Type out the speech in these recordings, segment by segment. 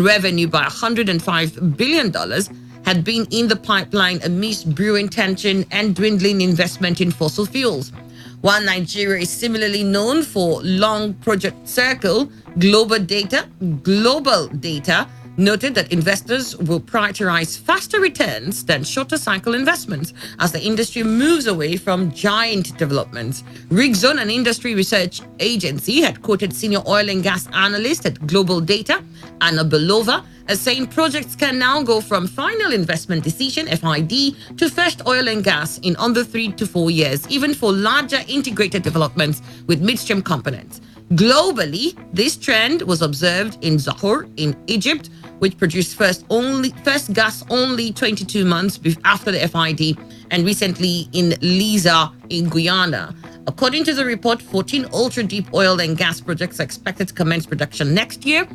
revenue by $105 billion had been in the pipeline amidst brewing tension and dwindling investment in fossil fuels. While Nigeria is similarly known for long project cycle, global data noted that investors will prioritize faster returns than shorter cycle investments as the industry moves away from giant developments. Rigzone, an industry research agency, had quoted senior oil and gas analyst at Global Data, Anna Belova, as saying projects can now go from final investment decision, FID, to first oil and gas in under 3 to 4 years, even for larger integrated developments with midstream components. Globally, this trend was observed in Zohr in Egypt, which produced first gas only 22 months after the FID, and recently in Liza in Guyana. According to the report, 14 ultra-deep oil and gas projects are expected to commence production next year,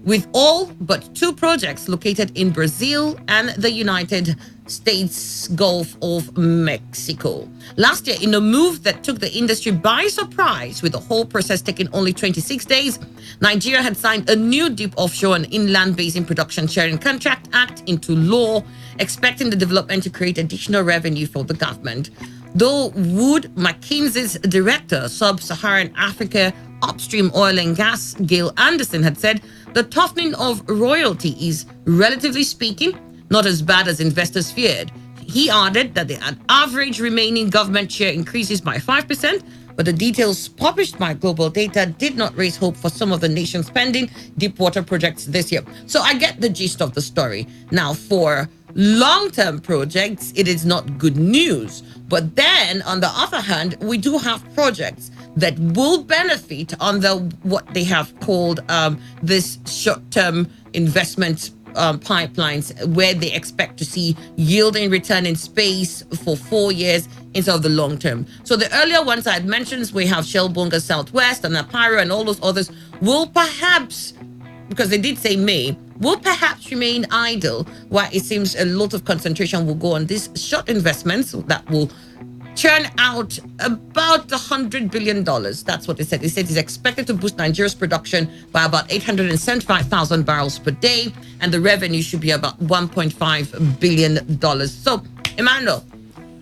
with all but 2 projects located in Brazil and the United States Gulf of Mexico. Last year, in a move that took the industry by surprise, with the whole process taking only 26 days, Nigeria had signed a new deep offshore and inland basin production sharing contract act into law, expecting the development to create additional revenue for the government. Though Wood Mackenzie's director, Sub-Saharan Africa Upstream Oil and Gas, Gail Anderson, had said the toughening of royalty is, relatively speaking, not as bad as investors feared. He added that the average remaining government share increases by 5%, but the details published by Global Data did not raise hope for some of the nation's pending deepwater projects this year. So I get the gist of the story. Now, for long-term projects, it is not good news. But then, on the other hand, we do have projects that will benefit under what they have called this short-term investment pipelines, where they expect to see yielding return in space for 4 years instead of the long term. So the earlier ones I had mentioned, we have Shell Bonga Southwest and Aparo and all those others, will perhaps, because they did say may, will perhaps remain idle, while it seems a lot of concentration will go on these short investments that will churn out about $100 billion. That's what they said. They said it's expected to boost Nigeria's production by about 875,000 barrels per day, and the revenue should be about $1.5 billion. So, Emmanuel,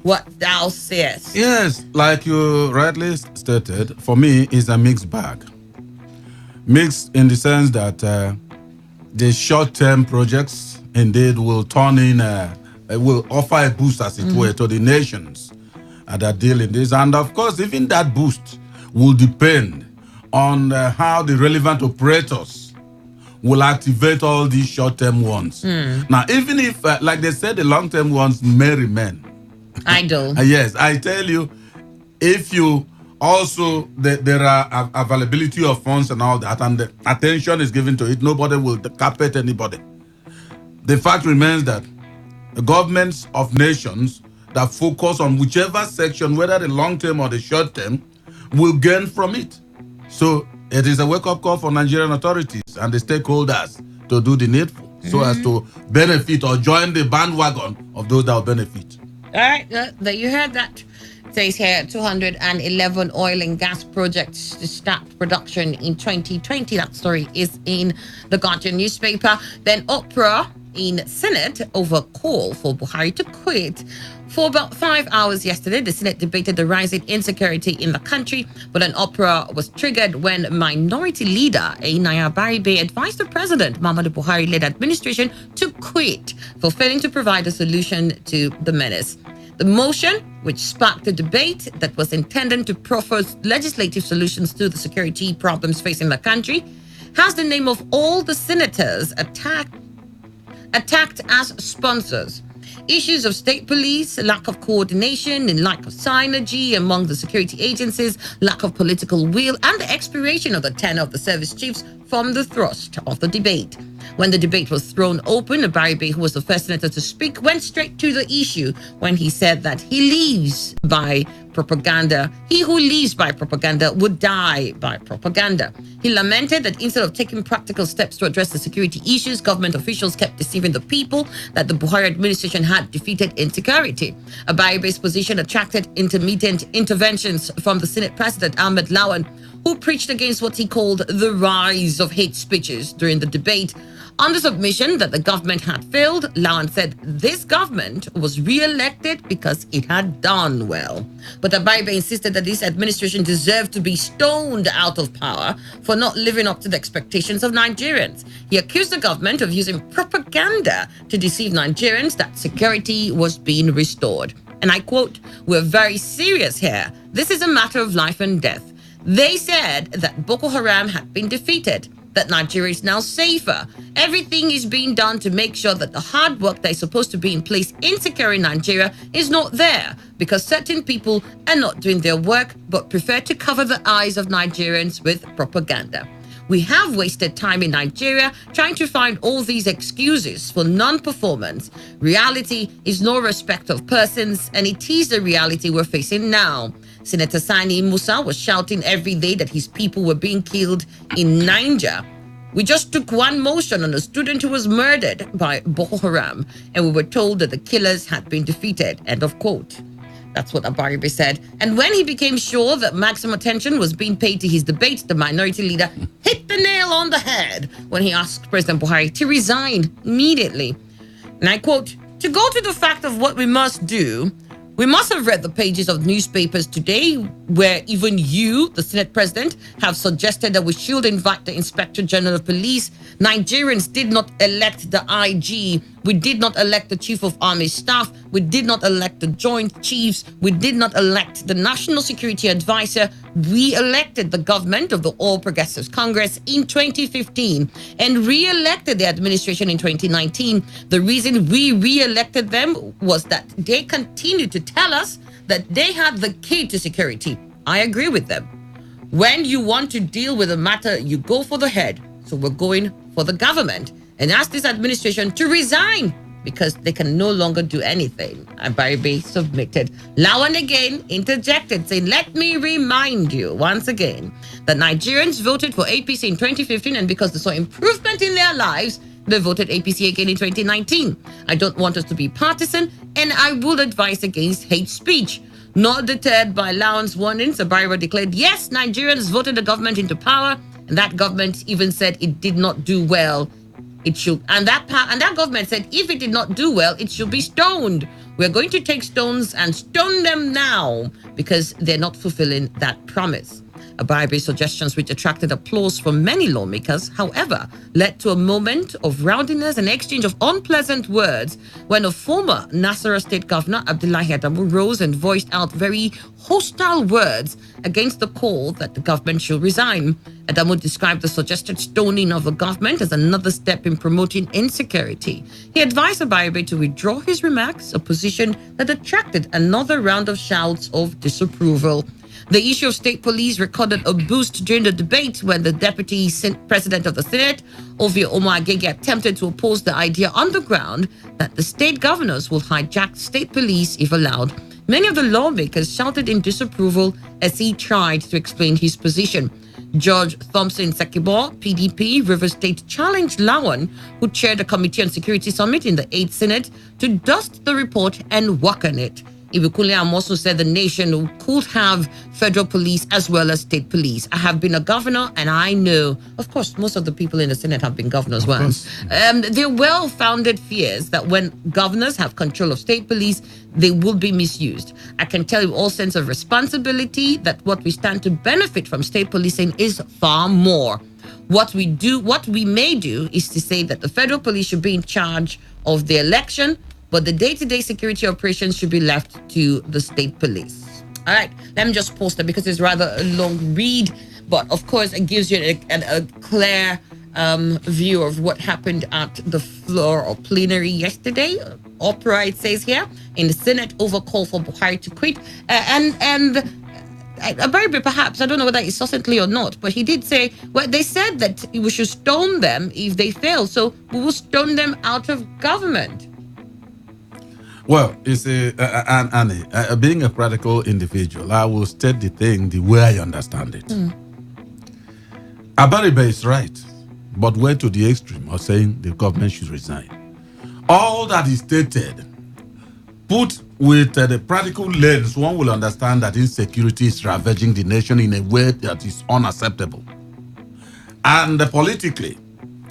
what thou sayest? Yes, like you rightly stated, for me, it's a mixed bag. Mixed in the sense that the short-term projects indeed will turn in, will offer a boost, as it were, to the nations that deal in this. And of course, even that boost will depend on how the relevant operators will activate all these short-term ones. Now, even if, like they said, the long-term ones may remain idle. Yes, I tell you, if you also, there are availability of funds and all that, and the attention is given to it, nobody will carpet anybody. The fact remains that the governments of nations that focus on whichever section, whether the long term or the short term, will gain from it. So it is a wake-up call for Nigerian authorities and the stakeholders to do the needful so as to benefit or join the bandwagon of those that will benefit. All right, there you heard that. It says here 211 oil and gas projects to start production in 2020. That story is in the Guardian newspaper. Then uproar in Senate over call for Buhari to quit. For about 5 hours yesterday, the Senate debated the rising insecurity in the country, but an uproar was triggered when Minority Leader Ainaya Baribe advised the President Muhammadu Buhari-led administration to quit for failing to provide a solution to the menace. The motion, which sparked a debate that was intended to proffer legislative solutions to the security problems facing the country, has the name of all the senators attacked as sponsors. Issues of state police, lack of coordination and lack of synergy among the security agencies, lack of political will, and the expiration of the tenure of the service chiefs formed the thrust of the debate. When the debate was thrown open, Baribe, who was the first senator to speak, went straight to the issue when he said that he lives by propaganda. He who lives by propaganda would die by propaganda. He lamented that instead of taking practical steps to address the security issues, government officials kept deceiving the people that the Buhari administration had defeated insecurity. Baribe's position attracted intermittent interventions from the Senate President Ahmed Lawan, who preached against what he called the rise of hate speeches during the debate. On the submission that the government had failed, Lawan said this government was re-elected because it had done well. But Abaribe insisted that this administration deserved to be stoned out of power for not living up to the expectations of Nigerians. He accused the government of using propaganda to deceive Nigerians that security was being restored. And I quote, "We're very serious here. This is a matter of life and death. They said that Boko Haram had been defeated, that Nigeria is now safer. Everything is being done to make sure that the hard work that is supposed to be in place in securing Nigeria is not there because certain people are not doing their work but prefer to cover the eyes of Nigerians with propaganda. We have wasted time in Nigeria trying to find all these excuses for non-performance. Reality is no respect of persons, and it is the reality we're facing now." Senator Sani Musa was shouting every day that his people were being killed in Niger. "We just took one motion on a student who was murdered by Boko Haram, and we were told that the killers had been defeated." End of quote. That's what Abaribe said. And when he became sure that maximum attention was being paid to his debate, the minority leader hit the nail on the head when he asked President Buhari to resign immediately. And I quote, "To go to the fact of what we must do, we must have read the pages of newspapers today where even you, the Senate President, have suggested that we should invite the Inspector General of Police. Nigerians did not elect the IG. We did not elect the Chief of Army Staff. We did not elect the Joint Chiefs. We did not elect the National Security Advisor. We elected the government of the All Progressives Congress in 2015 and re-elected the administration in 2019. The reason we re-elected them was that they continued to tell us that they had the key to security. I agree with them. When you want to deal with a matter, you go for the head. So we're going for the government and ask this administration to resign because they can no longer do anything." Abaribe submitted. Lawan again interjected, saying, "Let me remind you once again that Nigerians voted for APC in 2015, and because they saw improvement in their lives, they voted APC again in 2019. I don't want us to be partisan, and I will advise against hate speech." Not deterred by Lawan's warnings, Abaribe declared, "Yes, Nigerians voted the government into power, and that government even said it did not do well. It should, and that government said if it did not do well, it should be stoned. We're going to take stones and stone them now because they're not fulfilling that promise." Abaribe's suggestions, which attracted applause from many lawmakers, however, led to a moment of rowdiness and exchange of unpleasant words when a former Nasarawa State Governor, Abdullahi Adamu, rose and voiced out very hostile words against the call that the government should resign. Adamu described the suggested stoning of the government as another step in promoting insecurity. He advised Abaribe to withdraw his remarks, a position that attracted another round of shouts of disapproval. The issue of state police recorded a boost during the debate when the deputy president of the Senate, Ovie Omo-Agege, attempted to oppose the idea on the ground that the state governors will hijack state police if allowed. Many of the lawmakers shouted in disapproval as he tried to explain his position. George Thompson Sekibo, PDP, Rivers State, challenged Lawan, who chaired the Committee on Security Summit in the 8th Senate, to dust the report and work on it. Ibukule Amosu said the nation could have federal police as well as state police. I have been a governor and I know, of course, most of the people in the Senate have been governors once. There are well-founded fears that when governors have control of state police, they will be misused. I can tell you all sense of responsibility that what we stand to benefit from state policing is far more. What we may do is to say that the federal police should be in charge of the election, but the day-to-day security operations should be left to the state police. All right, let me just post it because it's rather a long read, but of course it gives you a clear view of what happened at the floor of plenary yesterday. Opera, it says here, in the Senate over call for Buhari to quit. Abaribe, perhaps, I don't know whether it's succinctly or not, but he did say, well, they said that we should stone them if they fail, so we will stone them out of government. Well, it's Annie, being a practical individual, I will state the thing the way I understand it. Abaribe is right, but went to the extreme of saying the government should resign. All that is stated Put with the practical lens, one will understand that insecurity is ravaging the nation in a way that is unacceptable. And politically,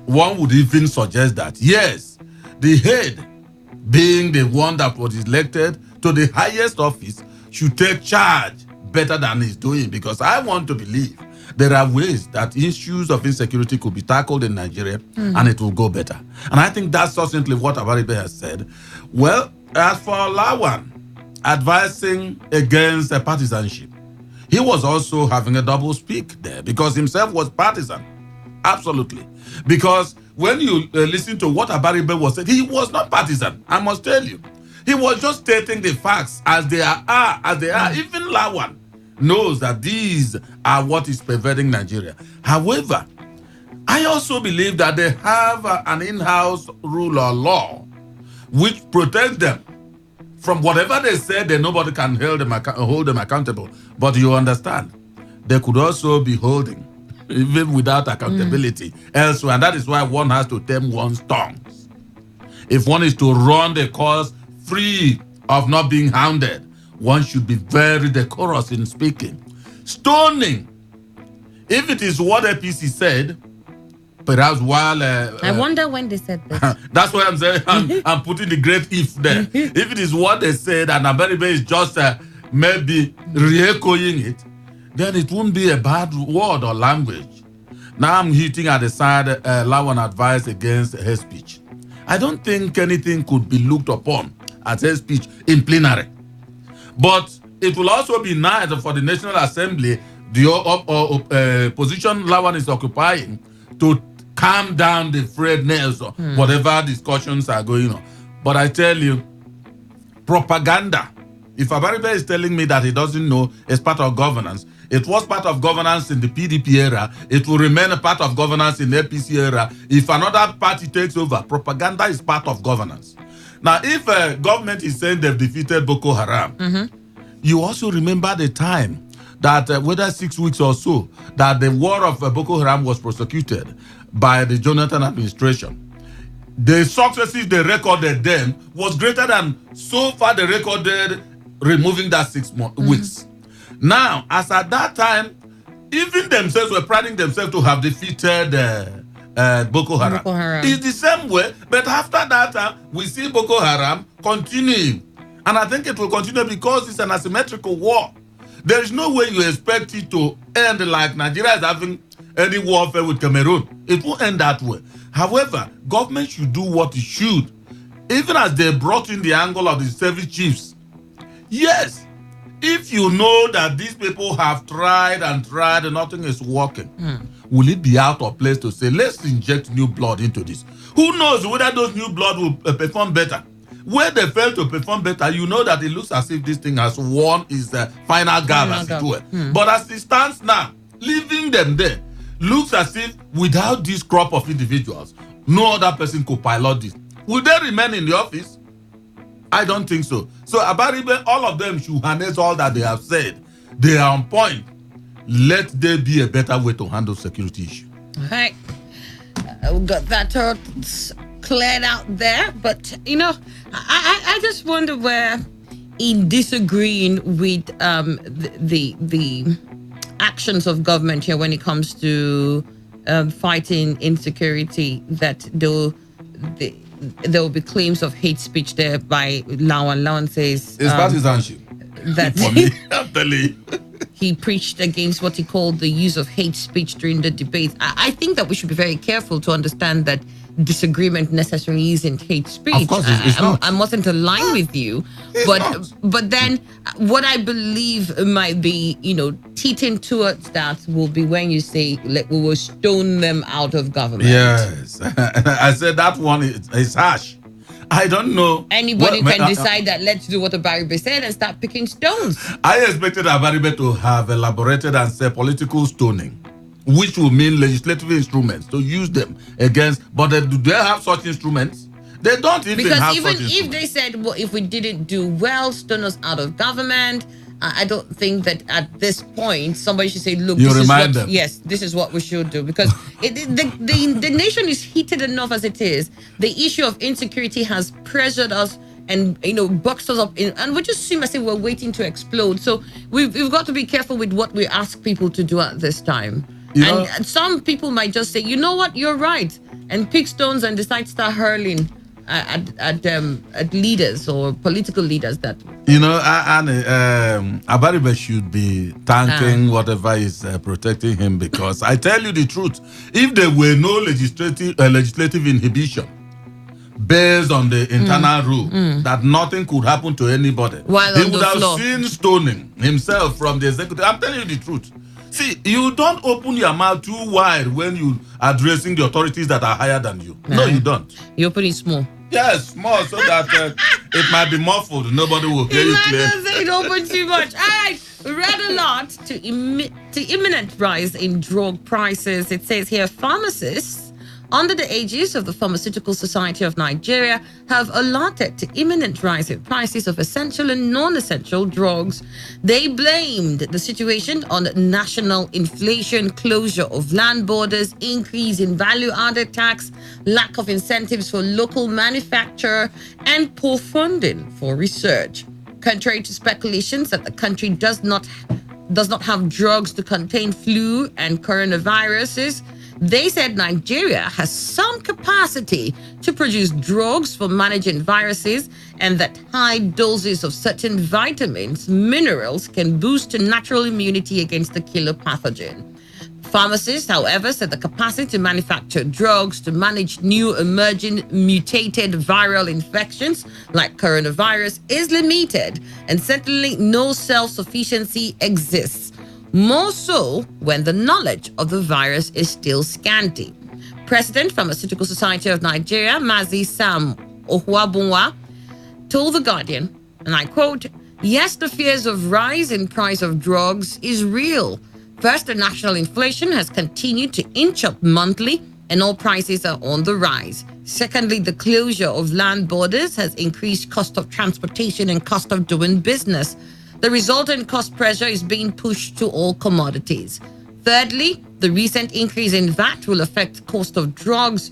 one would even suggest that, yes, the head, being the one that was elected to the highest office, should take charge better than he's doing, because I want to believe there are ways that issues of insecurity could be tackled in Nigeria and it will go better. And I think that's succinctly what Abaribe has said. Well, as for Lawan advising against partisanship, he was also having a double speak there, because himself was partisan. Absolutely. Because when you listen to what Abaribe was saying, he was not partisan, I must tell you. He was just stating the facts as they are. Even Lawan knows that these are what is perverting Nigeria. However, I also believe that they have an in-house rule or law which protects them from whatever they say. That nobody can hold them accountable. But you understand, they could also be holding even without accountability elsewhere. And that is why one has to tame one's tongues. If one is to run the course free of not being hounded, one should be very decorous in speaking. Stoning, if it is what APC said, perhaps while... I wonder when they said this. That's why I'm saying, I'm putting the great if there. If it is what they said and Abaribe is just maybe re-echoing it, then it won't be a bad word or language. Now I'm hitting at the side Lawan advice against hate speech. I don't think anything could be looked upon as hate speech in plenary. But it will also be nice for the National Assembly, the position Lawan is occupying, to calm down the frayed nails or whatever discussions are going on. But I tell you, propaganda, if Abaribe is telling me that he doesn't know it's part of governance, it was part of governance in the PDP era, it will remain a part of governance in the APC era. If another party takes over, propaganda is part of governance. Now, if government is saying they've defeated Boko Haram, you also remember the time that whether 6 weeks or so, that the war of Boko Haram was prosecuted by the Jonathan administration. The successes they recorded then was greater than so far they recorded removing that 6 weeks. Now, as at that time, even themselves were priding themselves to have defeated Boko Haram. It's the same way, but after that, we see Boko Haram continuing. And I think it will continue because it's an asymmetrical war. There is no way you expect it to end like Nigeria is having any warfare with Cameroon. It won't end that way. However, government should do what it should. Even as they brought in the angle of the service chiefs. Yes, if you know that these people have tried and nothing is working, will it be out of place to say, let's inject new blood into this? Who knows whether those new blood will perform better? Where they fail to perform better, you know that it looks as if this thing has won its final gap, as it were. But as it stands now, leaving them there, looks as if without this crop of individuals, no other person could pilot this. Will they remain in the office? I don't think so. So Abaribe, all of them should harness all that they have said. They are on point. Let there be a better way to handle security issue. All right. We got that cleared out there. But, you know, I just wonder where, in disagreeing with the actions of government here when it comes to fighting insecurity, that there will be claims of hate speech there by Lawan. Lawan says it's partisanship. That for me, I'm telling you. He preached against what he called the use of hate speech during the debates. I think that we should be very careful to understand that disagreement necessarily isn't hate speech. Of course, it's not. I mustn't align with you, but then what I believe might be, you know, teetering towards that will be when you say, like, we will stone them out of government. Yes, I said that one is harsh. I don't know. Anybody can decide that let's do what Abaribe said and start picking stones. I expected Abaribe to have elaborated and say political stoning, which will mean legislative instruments to use them against. But do they have such instruments? They don't even have such instruments. Because even if they said, well, if we didn't do well, stone us out of government, I don't think that at this point somebody should say, look, this is what we should do. Because the nation is heated enough as it is. The issue of insecurity has pressured us and boxed us up in, and we just seem as if we're waiting to explode. So we've got to be careful with what we ask people to do at this time. And some people might just say, you know what, you're right, and pick stones and decide to start hurling at leaders or political leaders that Abaribe should be thanking whatever is protecting him, because I tell you the truth, if there were no legislative inhibition based on the internal rule that nothing could happen to anybody, he would have seen stoning himself from the executive. I'm telling you the truth. See, you don't open your mouth too wide when you are addressing the authorities that are higher than you. No, you don't. You open it small. Yes, small, so that it might be muffled. Nobody will hear you clear. It open too much. I read a lot to imminent rise in drug prices. It says here, pharmacists under the aegis of the Pharmaceutical Society of Nigeria have alerted to imminent rise in prices of essential and non-essential drugs. They blamed the situation on national inflation, closure of land borders, increase in value-added tax, lack of incentives for local manufacture, and poor funding for research. Contrary to speculations that the country does not have drugs to contain flu and coronaviruses, they said Nigeria has some capacity to produce drugs for managing viruses, and that high doses of certain vitamins, minerals can boost natural immunity against the killer pathogen. Pharmacists, however, said the capacity to manufacture drugs to manage new emerging mutated viral infections like coronavirus is limited, and certainly no self-sufficiency exists. More so when the knowledge of the virus is still scanty. President, Pharmaceutical Society of Nigeria, Mazi Sam Ohuabunwa, told The Guardian, and I quote, "Yes, the fears of rise in price of drugs is real. First, the national inflation has continued to inch up monthly, and all prices are on the rise. Secondly, the closure of land borders has increased cost of transportation and cost of doing business. The resultant cost pressure is being pushed to all commodities. Thirdly, the recent increase in VAT will affect cost of drugs.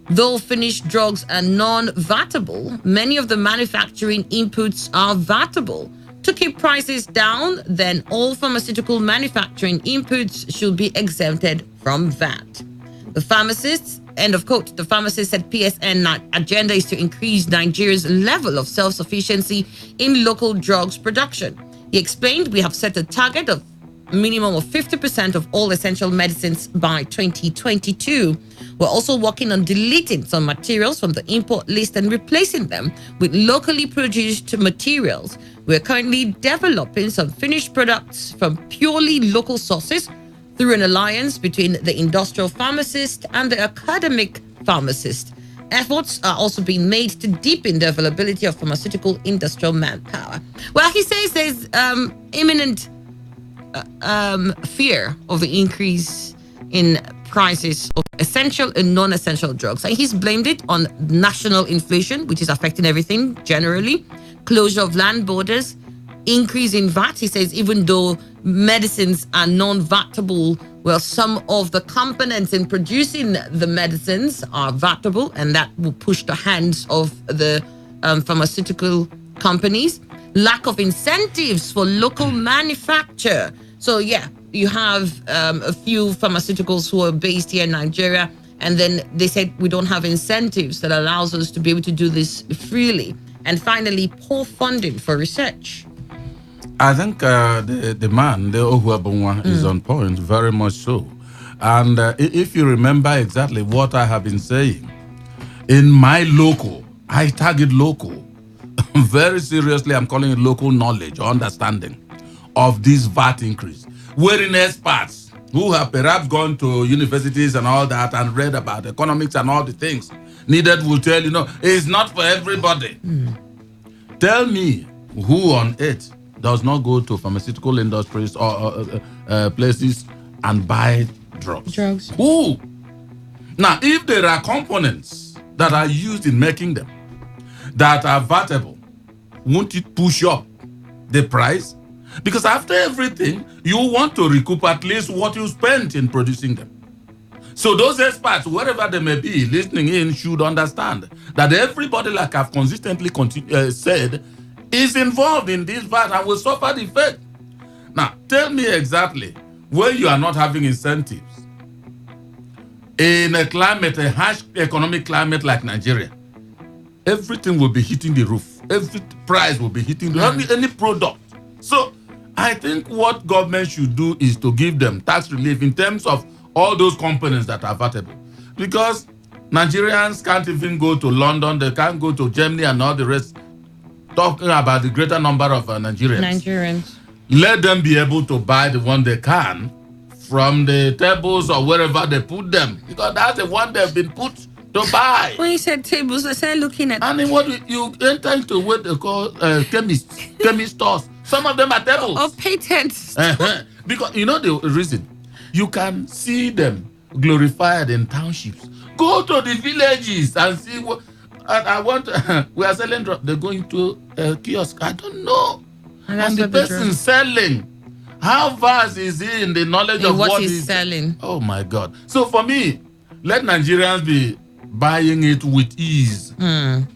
Though finished drugs are non-VATable, many of the manufacturing inputs are VATable. To keep prices down, then all pharmaceutical manufacturing inputs should be exempted from VAT." The pharmacists, end of quote, the pharmacist said PSN agenda is to increase Nigeria's level of self-sufficiency in local drugs production. He explained, "We have set a target of minimum of 50% of all essential medicines by 2022. We're also working on deleting some materials from the import list and replacing them with locally produced materials. We're currently developing some finished products from purely local sources through an alliance between the industrial pharmacist and the academic pharmacist. Efforts are also being made to deepen the availability of pharmaceutical industrial manpower." Well, he says there's imminent fear of the increase in prices of essential and non-essential drugs. And he's blamed it on national inflation, which is affecting everything generally, closure of land borders, increase in VAT. He says even though medicines are non-VATable, well, some of the components in producing the medicines are VATable, and that will push the hands of the pharmaceutical companies. Lack of incentives for local manufacture. So, yeah, you have a few pharmaceuticals who are based here in Nigeria, and then they said we don't have incentives that allows us to be able to do this freely. And finally, poor funding for research. I think the man, the Ohuabunwa, is on point, very much so. And if you remember exactly what I have been saying, in my local, I target local. Very seriously, I'm calling it local knowledge or understanding of this VAT increase. Wherein experts who have perhaps gone to universities and all that and read about economics and all the things needed will tell you, no, it's not for everybody. Tell me who on earth does not go to pharmaceutical industries or places and buy drugs. Who? Now, if there are components that are used in making them that are VATable, won't it push up the price? Because after everything, you want to recoup at least what you spent in producing them. So those experts, wherever they may be, listening in, should understand that everybody, like I've consistently said, is involved in this part and will suffer the effect. Now, tell me exactly where you are not having incentives in a climate, a harsh economic climate like Nigeria. Everything will be hitting the roof. Every price will be hitting any product. So I think what government should do is to give them tax relief in terms of all those components that are available. Because Nigerians can't even go to London, they can't go to Germany and all the rest, talking about the greater number of Nigerians. Let them be able to buy the one they can from the tables or wherever they put them. Because that's the one they've been put to buy. When you said tables, I started looking at... And then what you enter into what they call chemist stores. Some of them are tables. Or patents. Because you know the reason. You can see them glorified in townships. Go to the villages and see what... we are selling drugs. They're going to a kiosk. I don't know. And the person selling, how vast is he in the knowledge of what he's selling? Oh my God. So for me, let Nigerians be buying it with ease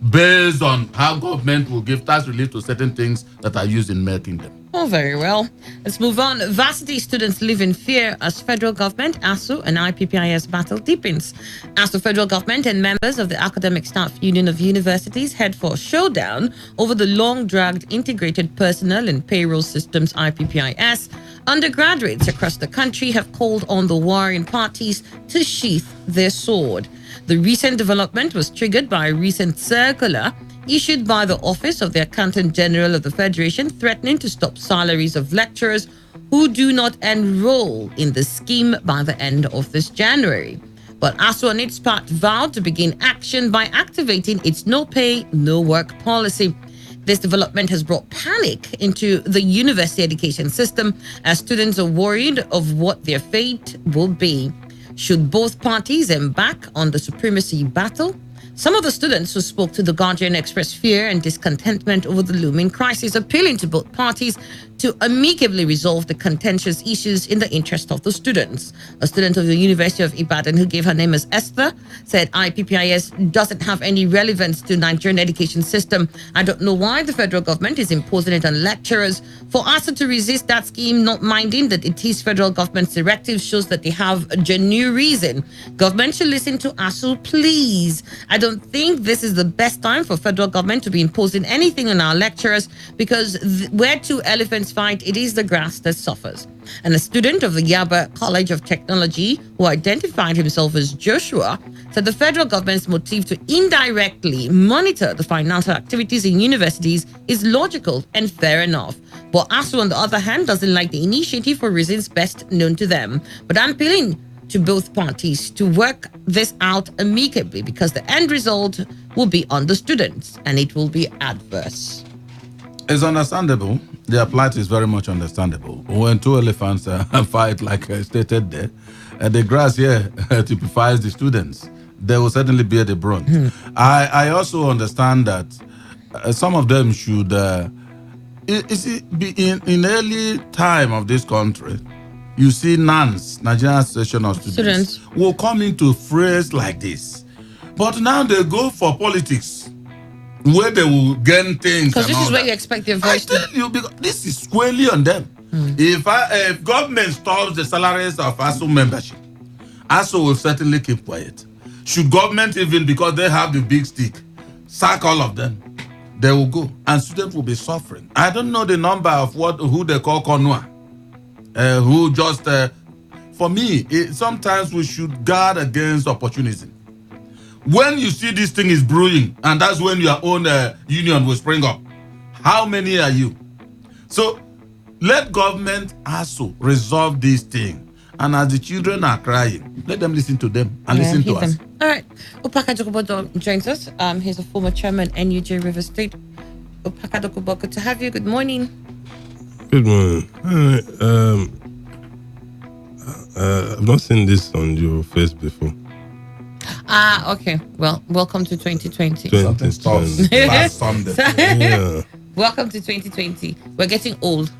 based on how government will give tax relief to certain things that are used in making them. Oh, very well. Let's move on. Varsity students live in fear as federal government, ASU, and IPPIS battle deepens. As the federal government and members of the Academic Staff Union of Universities head for a showdown over the long-dragged Integrated Personnel and Payroll Systems IPPIS, undergraduates across the country have called on the warring parties to sheath their sword. The recent development was triggered by a recent circular issued by the Office of the Accountant General of the Federation threatening to stop salaries of lecturers who do not enroll in the scheme by the end of this January. But ASU on its part vowed to begin action by activating its no pay, no work policy. This development has brought panic into the university education system as students are worried of what their fate will be. Should both parties embark on the supremacy battle? Some of the students who spoke to The Guardian expressed fear and discontentment over the looming crisis, appealing to both parties to amicably resolve the contentious issues in the interest of the students. A student of the University of Ibadan who gave her name as Esther said IPPIS doesn't have any relevance to Nigerian education system. I don't know why the federal government is imposing it on lecturers. For ASU to resist that scheme, not minding that it is federal government's directive, shows that they have a genuine reason. Government should listen to ASU, please. I don't think this is the best time for federal government to be imposing anything on our lecturers because where two elephants fight, it is the grass that suffers. And a student of the Yaba College of Technology who identified himself as Joshua said the federal government's motive to indirectly monitor the financial activities in universities is logical and fair enough. But ASU, on the other hand, doesn't like the initiative for reasons best known to them. But I'm appealing to both parties to work this out amicably because the end result will be on the students and it will be adverse. It's understandable. Their plight is very much understandable. When two elephants fight, like stated there, the grass here typifies the students. They will certainly bear the brunt. I also understand that some of them should, be in early time of this country, you see NANS, Nigerian Association of Students, will come into phrase like this. But now they go for politics, where they will gain things. Because this is where you expect your voice to... you, because this is squarely on them. If government stops the salaries of ASU membership, ASU will certainly keep quiet. Should government even, because they have the big stick, sack all of them, they will go. And students will be suffering. I don't know the number of who they call Konua. Who just, for me, sometimes we should guard against opportunism. When you see this thing is brewing, and that's when your own union will spring up, how many are you? So let government also resolve this thing. And as the children are crying, let them listen to them and listen to us. All right. Upaka Dokubo joins us. He's a former chairman, NUJ River State. Upaka Dokubo, good to have you. Good morning. Good morning. I've not seen this on your face before. Okay. Well, welcome to 2020. Something stops last Sunday. Yeah. Welcome to 2020. We're getting old.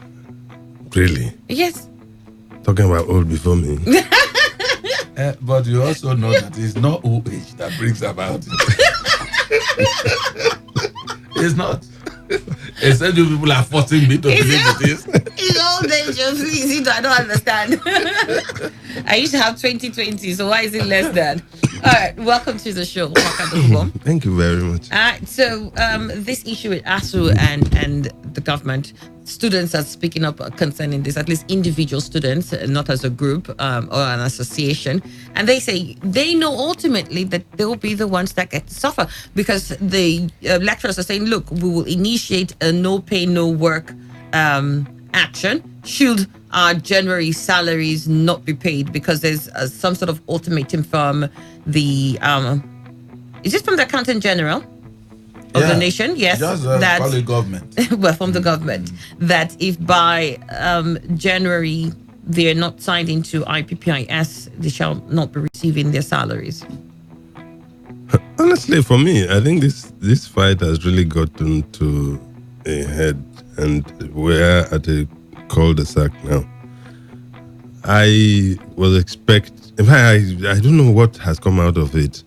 Really? Yes. Talking about old before me. But you also know that it's not old age that brings about it. It's not. Except you people are forcing me to believe it is. It's old age, please. I don't understand. I used to have 2020, so why is it less than? All right, welcome to the show. Thank you very much. All right, so this issue with ASU and the government, students are speaking up concerning this, at least individual students, not as a group or an association. And they say they know ultimately that they'll be the ones that get to suffer because the lecturers are saying, look, we will initiate a no pay, no work action should our January salaries not be paid because there's some sort of ultimatum from the is it from the accountant general of the nation? Yes, just that call it government. well, from the government, that if by January they're not signed into IPPIS, they shall not be receiving their salaries. Honestly, for me, I think this fight has really gotten to a head, and we're at a cul-de-sac now. I was in fact, I don't know what has come out of it,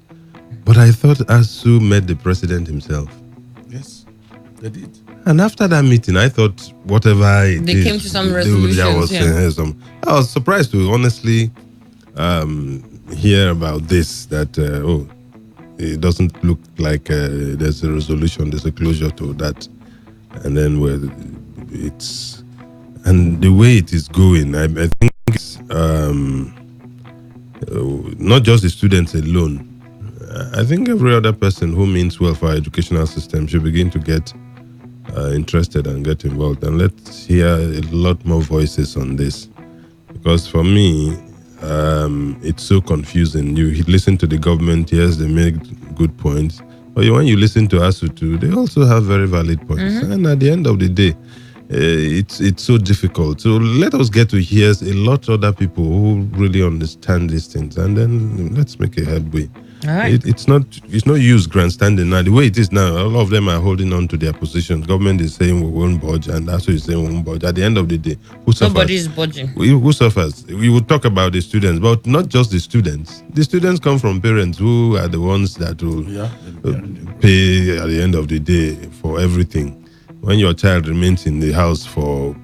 but I thought ASU met the president himself. Yes, they did. And after that meeting, I thought whatever it They is, came to some resolutions. I was surprised to honestly hear about this, that, it doesn't look like there's a resolution, there's a closure to that. And then and the way it is going, I think it's not just the students alone. I think every other person who means well for our educational system should begin to get interested and get involved. And let's hear a lot more voices on this. Because for me, it's so confusing. You listen to the government, yes, they make good points. But when you listen to ASU too, they also have very valid points. Mm-hmm. And at the end of the day, it's so difficult. So let us get to hear a lot of other people who really understand these things, and then let's make a headway. All right. It's not use grandstanding now. The way it is now, all of them are holding on to their positions. Government is saying we won't budge, and ASU is saying we won't budge. At the end of the day, who suffers? Nobody is budging. Who suffers? We will talk about the students, but not just the students. The students come from parents who are the ones that will pay at the end of the day for everything. When your child remains in the house for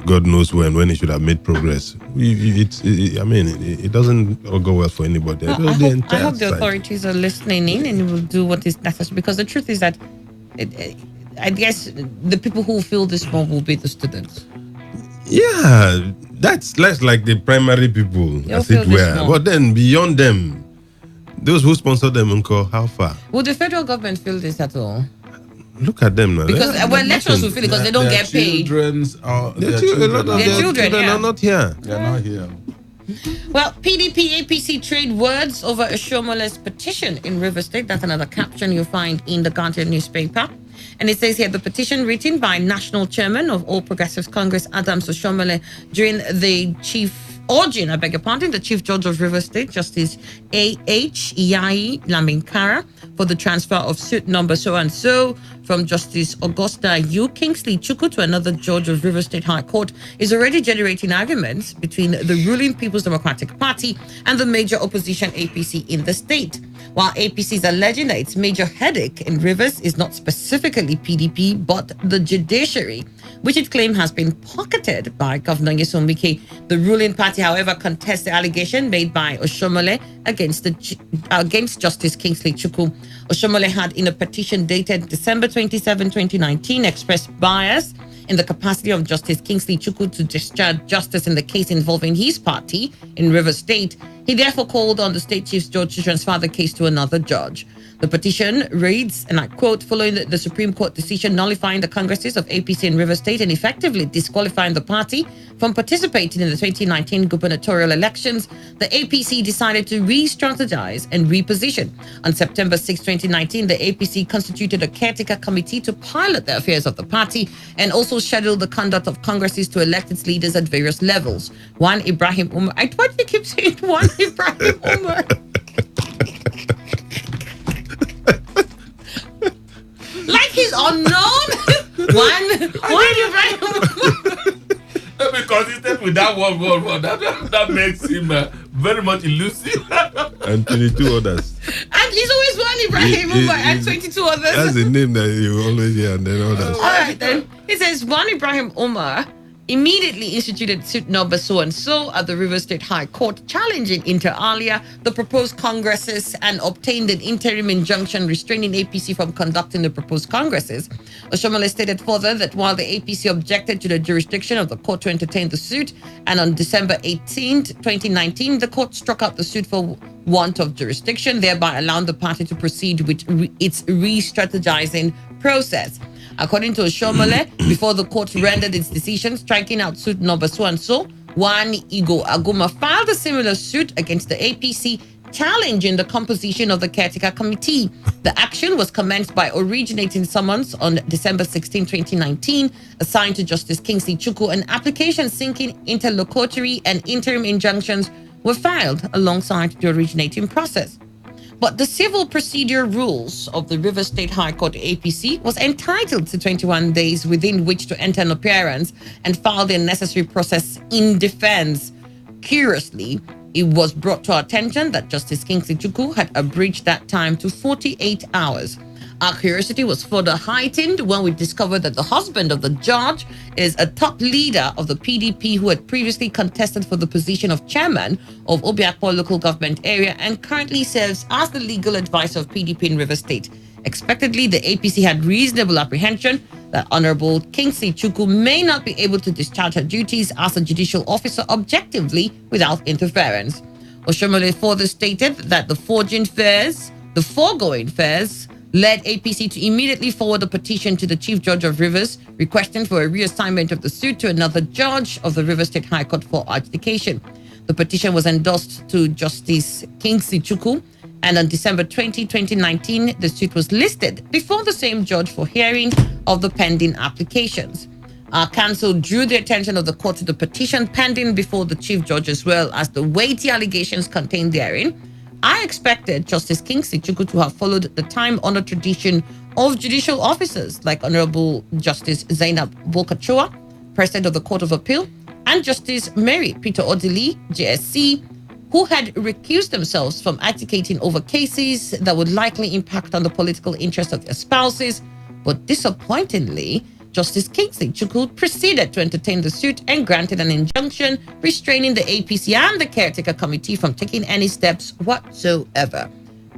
God knows when he should have made progress, it doesn't go well for anybody. I hope the authorities are listening in and will do what is necessary, because the truth is that I guess the people who feel this more will be the students. Yeah, that's less like the primary people, as it were. But then beyond them, those who sponsor them, how far? Will the federal government feel this at all? Look at them now. Because lecturers will feel it because they don't get paid. Their children are not here. They're not here. Well, PDP APC trade words over Oshomole's petition in River State. That's another caption you'll find in the Guardian newspaper. And it says here, the petition written by National Chairman of All Progressives Congress, Adams Oshomole, during the the Chief Judge of River State, Justice A.H. Iyai Laminkara, for the transfer of suit number so-and-so from Justice Augusta U. Kingsley Chukwu to another judge of River State High Court is already generating arguments between the ruling People's Democratic Party and the major opposition APC in the state. While APC is alleging that its major headache in Rivers is not specifically PDP, but the judiciary, which it claims has been pocketed by Governor Nyesom Wike. The ruling party, however, contests the allegation made by Oshomole against Justice Kingsley Chukwu. Oshomole had, in a petition dated December 27, 2019, expressed bias in the capacity of Justice Kingsley Chukwu to discharge justice in the case involving his party in River State. He therefore called on the state chief judge to transfer the case to another judge. The petition reads, and I quote, following the Supreme Court decision nullifying the congresses of APC in River State and effectively disqualifying the party from participating in the 2019 gubernatorial elections, the APC decided to re-strategize and reposition. On September 6, 2019, the APC constituted a caretaker committee to pilot the affairs of the party and also scheduled the conduct of congresses to elect its leaders at various levels. One Ibrahim Umar. Why do you keep saying one Ibrahim Umar? Like he's unknown? Why do you write him? Because he stayed with that one. That makes him very much elusive. And 22 others. And he's always one Ibrahim Umar and 22 others. That's the name that you always hear, and then others. All right, then. It says one Ibrahim Umar immediately instituted suit number so and so at the Rivers State High Court, challenging inter alia the proposed congresses and obtained an interim injunction restraining APC from conducting the proposed congresses. Oshomole stated further that while the APC objected to the jurisdiction of the court to entertain the suit, and on December 18, 2019, the court struck out the suit for want of jurisdiction, thereby allowing the party to proceed with its re-strategizing process. According to Oshomole, before the court rendered its decision striking out suit number so and so, one Igo Aguma filed a similar suit against the APC, challenging the composition of the caretaker committee. The action was commenced by originating summons on December 16, 2019, assigned to Justice Kingsley Chukwu, and applications seeking interlocutory and interim injunctions were filed alongside the originating process. But the civil procedure rules of the Rivers State High Court APC was entitled to 21 days within which to enter an appearance and file the necessary process in defense. Curiously, it was brought to our attention that Justice Kingsley Chukwu had abridged that time to 48 hours. Our curiosity was further heightened when we discovered that the husband of the judge is a top leader of the PDP who had previously contested for the position of chairman of Obiakpo local government area and currently serves as the legal advisor of PDP in River State. Expectedly, the APC had reasonable apprehension that Honorable Kingsley Chukwu may not be able to discharge her duties as a judicial officer objectively without interference. Oshomole further stated that the foregoing fares led APC to immediately forward a petition to the Chief Judge of Rivers requesting for a reassignment of the suit to another judge of the Rivers State High Court for adjudication. The petition was endorsed to Justice Kingsley Chukwu, and on December 20, 2019, the suit was listed before the same judge for hearing of the pending applications. Our counsel drew the attention of the court to the petition pending before the Chief Judge as well as the weighty allegations contained therein. I expected Justice Kingsley Chukwu to have followed the time-honored tradition of judicial officers like Honorable Justice Zainab Bolkachua, President of the Court of Appeal, and Justice Mary Peter Odili, JSC, who had recused themselves from advocating over cases that would likely impact on the political interests of their spouses. But disappointingly, Justice Kingsley Chukwu proceeded to entertain the suit and granted an injunction restraining the APC and the caretaker committee from taking any steps whatsoever.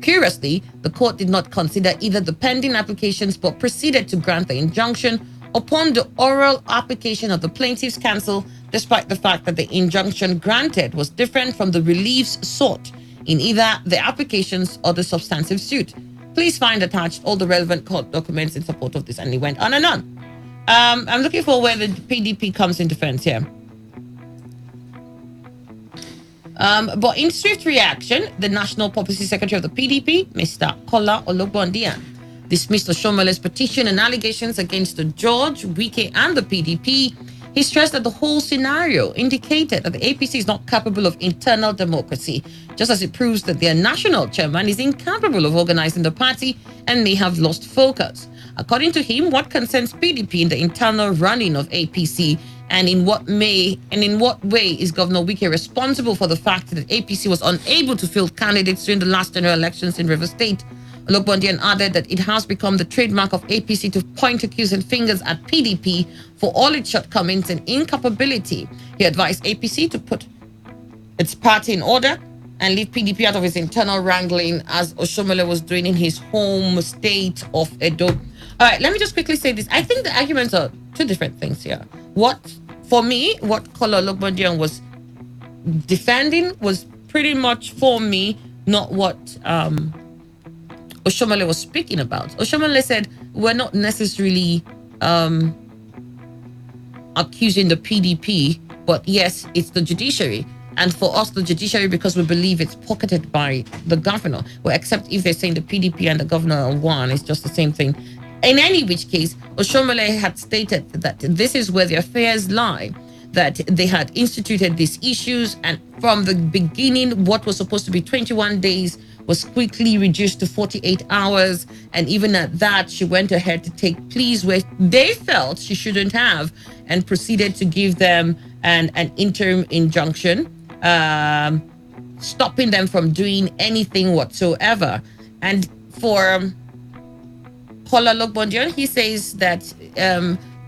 Curiously, the court did not consider either the pending applications but proceeded to grant the injunction upon the oral application of the plaintiff's counsel, despite the fact that the injunction granted was different from the reliefs sought in either the applications or the substantive suit. Please find attached all the relevant court documents in support of this, and it went on and on. I'm looking for where the PDP comes in defense here. But in swift reaction, the National Policy Secretary of the PDP, Mr. Kola Ologbondiyan, dismissed Oshomole's petition and allegations against the George, Wike, and the PDP. He stressed that the whole scenario indicated that the APC is not capable of internal democracy, just as it proves that their national chairman is incapable of organizing the party and may have lost focus. According to him, what concerns PDP in the internal running of APC, and in what way is Governor Wike responsible for the fact that APC was unable to field candidates during the last general elections in River State? Ologbondiyan added that it has become the trademark of APC to point accusing fingers at PDP for all its shortcomings and incapability. He advised APC to put its party in order and leave PDP out of his internal wrangling, as Oshomole was doing in his home state of Edo. All right, let me just quickly say this. I think the arguments are two different things here. What Kola Ologbondiyan was defending was pretty much, for me, not what Oshomole was speaking about. Oshomole said we're not necessarily accusing the PDP, but yes, it's the judiciary. And for us, the judiciary, because we believe it's pocketed by the governor. Well, except if they're saying the PDP and the governor are one, it's just the same thing. In any which case, Oshomole had stated that this is where the affairs lie, that they had instituted these issues, and from the beginning, what was supposed to be 21 days was quickly reduced to 48 hours. And even at that, she went ahead to take pleas where they felt she shouldn't have, and proceeded to give them an interim injunction. stopping them from doing anything whatsoever. And for Paula Lokbondian, he says that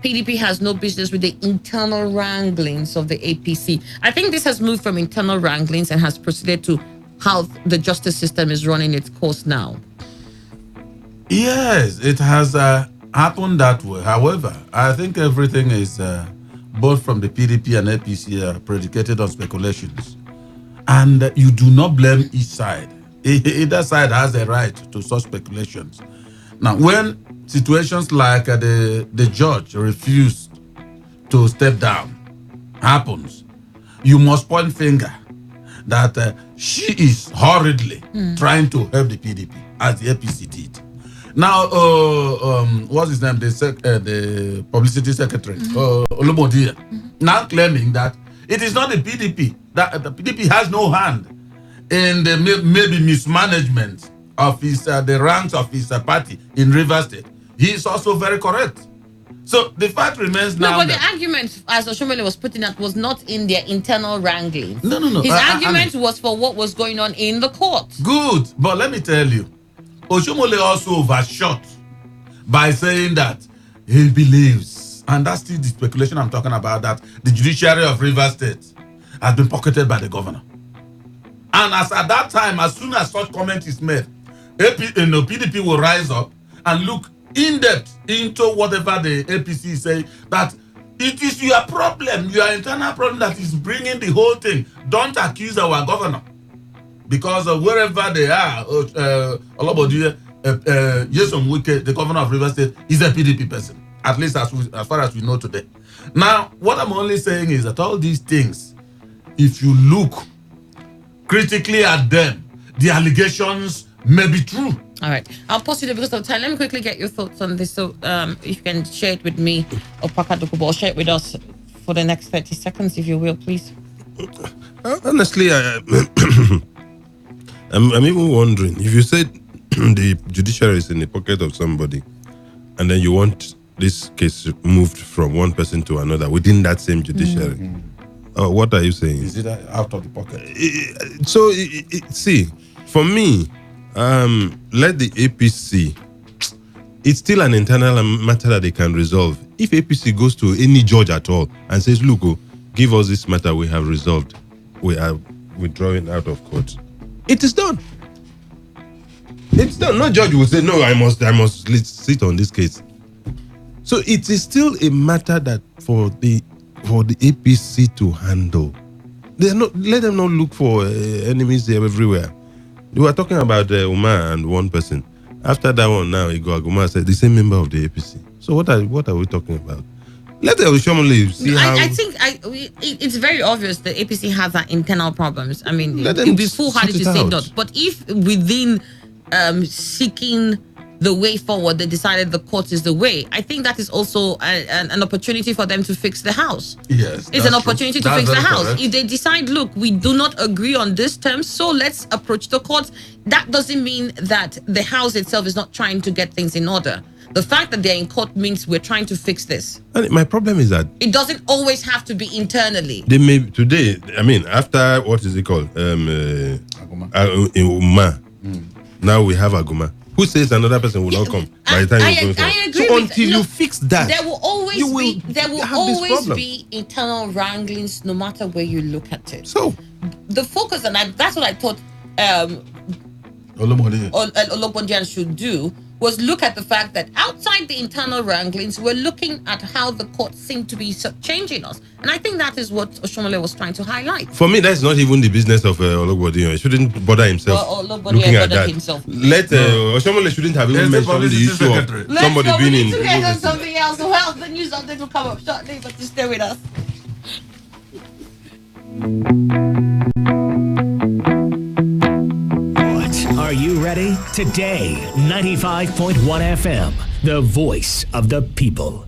PDP has no business with the internal wranglings of the APC. I think this has moved from internal wranglings and has proceeded to how the justice system is running its course now. Yes, it has happened that way. However, I think everything is both from the PDP and APC predicated on speculations. And you do not blame each side. Either side has a right to such speculations. Now, when situations like the judge refused to step down happens, you must point finger that she is hurriedly trying to help the PDP, as the APC did. Now, what's his name? The publicity secretary, Olumodia, now claiming that it is not the PDP, that the PDP has no hand in the maybe mismanagement of his the ranks of his party in Rivers State. He is also very correct. So the fact remains now. No, but the argument, as Oshomole was putting it, was not in their internal wranglings. No. His argument was for what was going on in the court. Good, but let me tell you, Oshomole also overshot by saying that he believes, and that's still the speculation I'm talking about, that the judiciary of Rivers State has been pocketed by the governor. And as at that time, as soon as such comment is made, PDP will rise up and look in depth into whatever the APC say, that it is your problem, your internal problem that is bringing the whole thing. Don't accuse our governor. Because wherever they are, Yesom Wike, the governor of Rivers State, is a PDP person, at least as far as we know today. Now, what I'm only saying is that all these things, if you look critically at them, the allegations may be true. All right. I'll pause you there because of time. Let me quickly get your thoughts on this. So if you can share it with me or Pakadokubo, or share it with us for the next 30 seconds, if you will, please. Honestly, I'm even wondering, if you said the judiciary is in the pocket of somebody and then you want this case moved from one person to another within that same judiciary, what are you saying? Is it out of the pocket? So, see, for me, let the APC, it's still an internal matter that they can resolve. If APC goes to any judge at all and says, look, give us this matter we have resolved, we are withdrawing out of court, it is done. It's done. No judge will say, no, I must sit on this case. So it is still a matter that for the APC to handle. Let them not look for enemies there everywhere. We were talking about Umar and one person. After that one, now Igor said the same member of the APC. So what are we talking about? Let the Oshomole see how. I think it's very obvious that APC has that internal problems. I mean, it would be foolhardy to say that. But if within seeking the way forward, they decided the court is the way, I think that is also an opportunity for them to fix the house. Yes, it's an opportunity to fix the house. Correct. If they decide, look, we do not agree on this term, so let's approach the court. That doesn't mean that the house itself is not trying to get things in order. The fact that they're in court means we're trying to fix this. And my problem is that it doesn't always have to be internally. They may today. I mean, after what is it called? Aguma. Now we have Aguma. Who says another person will not come by the time you're going I agree. So until you fix that, there will always be internal wranglings, no matter where you look at it. So the focus, and that's what I thought Olobondian should do, was look at the fact that outside the internal wranglings, we're looking at how the courts seem to be changing us. And I think that is what Oshomole was trying to highlight. For me, that's not even the business of Olobondian. He shouldn't bother himself looking at that. Let Oshomole shouldn't have even mentioned the issue of somebody being in. Let's go on something else. Well, the news update will come up shortly, but just stay with us. Are you ready? Today, 95.1 FM, the voice of the people.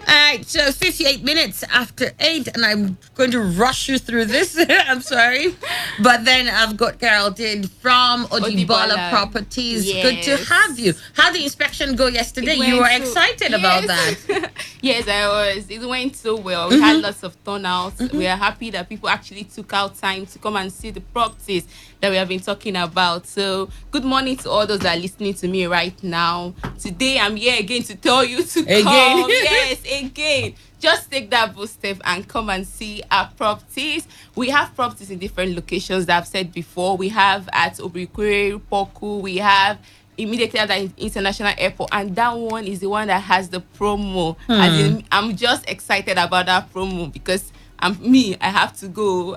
All right, so 58 minutes after 8, and I'm going to rush you through this. I'm sorry. But then I've got Geraldine from Odibola Properties. Yes. Good to have you. How did the inspection go yesterday? You were excited about that. Yes, I was. It went so well. We had lots of turnouts. We are happy that people actually took out time to come and see the properties that we have been talking about. So, good morning to all those that are listening to me right now. Today, I'm here again to tell you to Again. come. Yes, again. Just take that bold step and come and see our properties. We have properties in different locations that I've said before. We have at Obrikwe, Poku. We have immediately at the international airport, and that one is the one that has the promo. As in, I'm just excited about that promo because I have to go.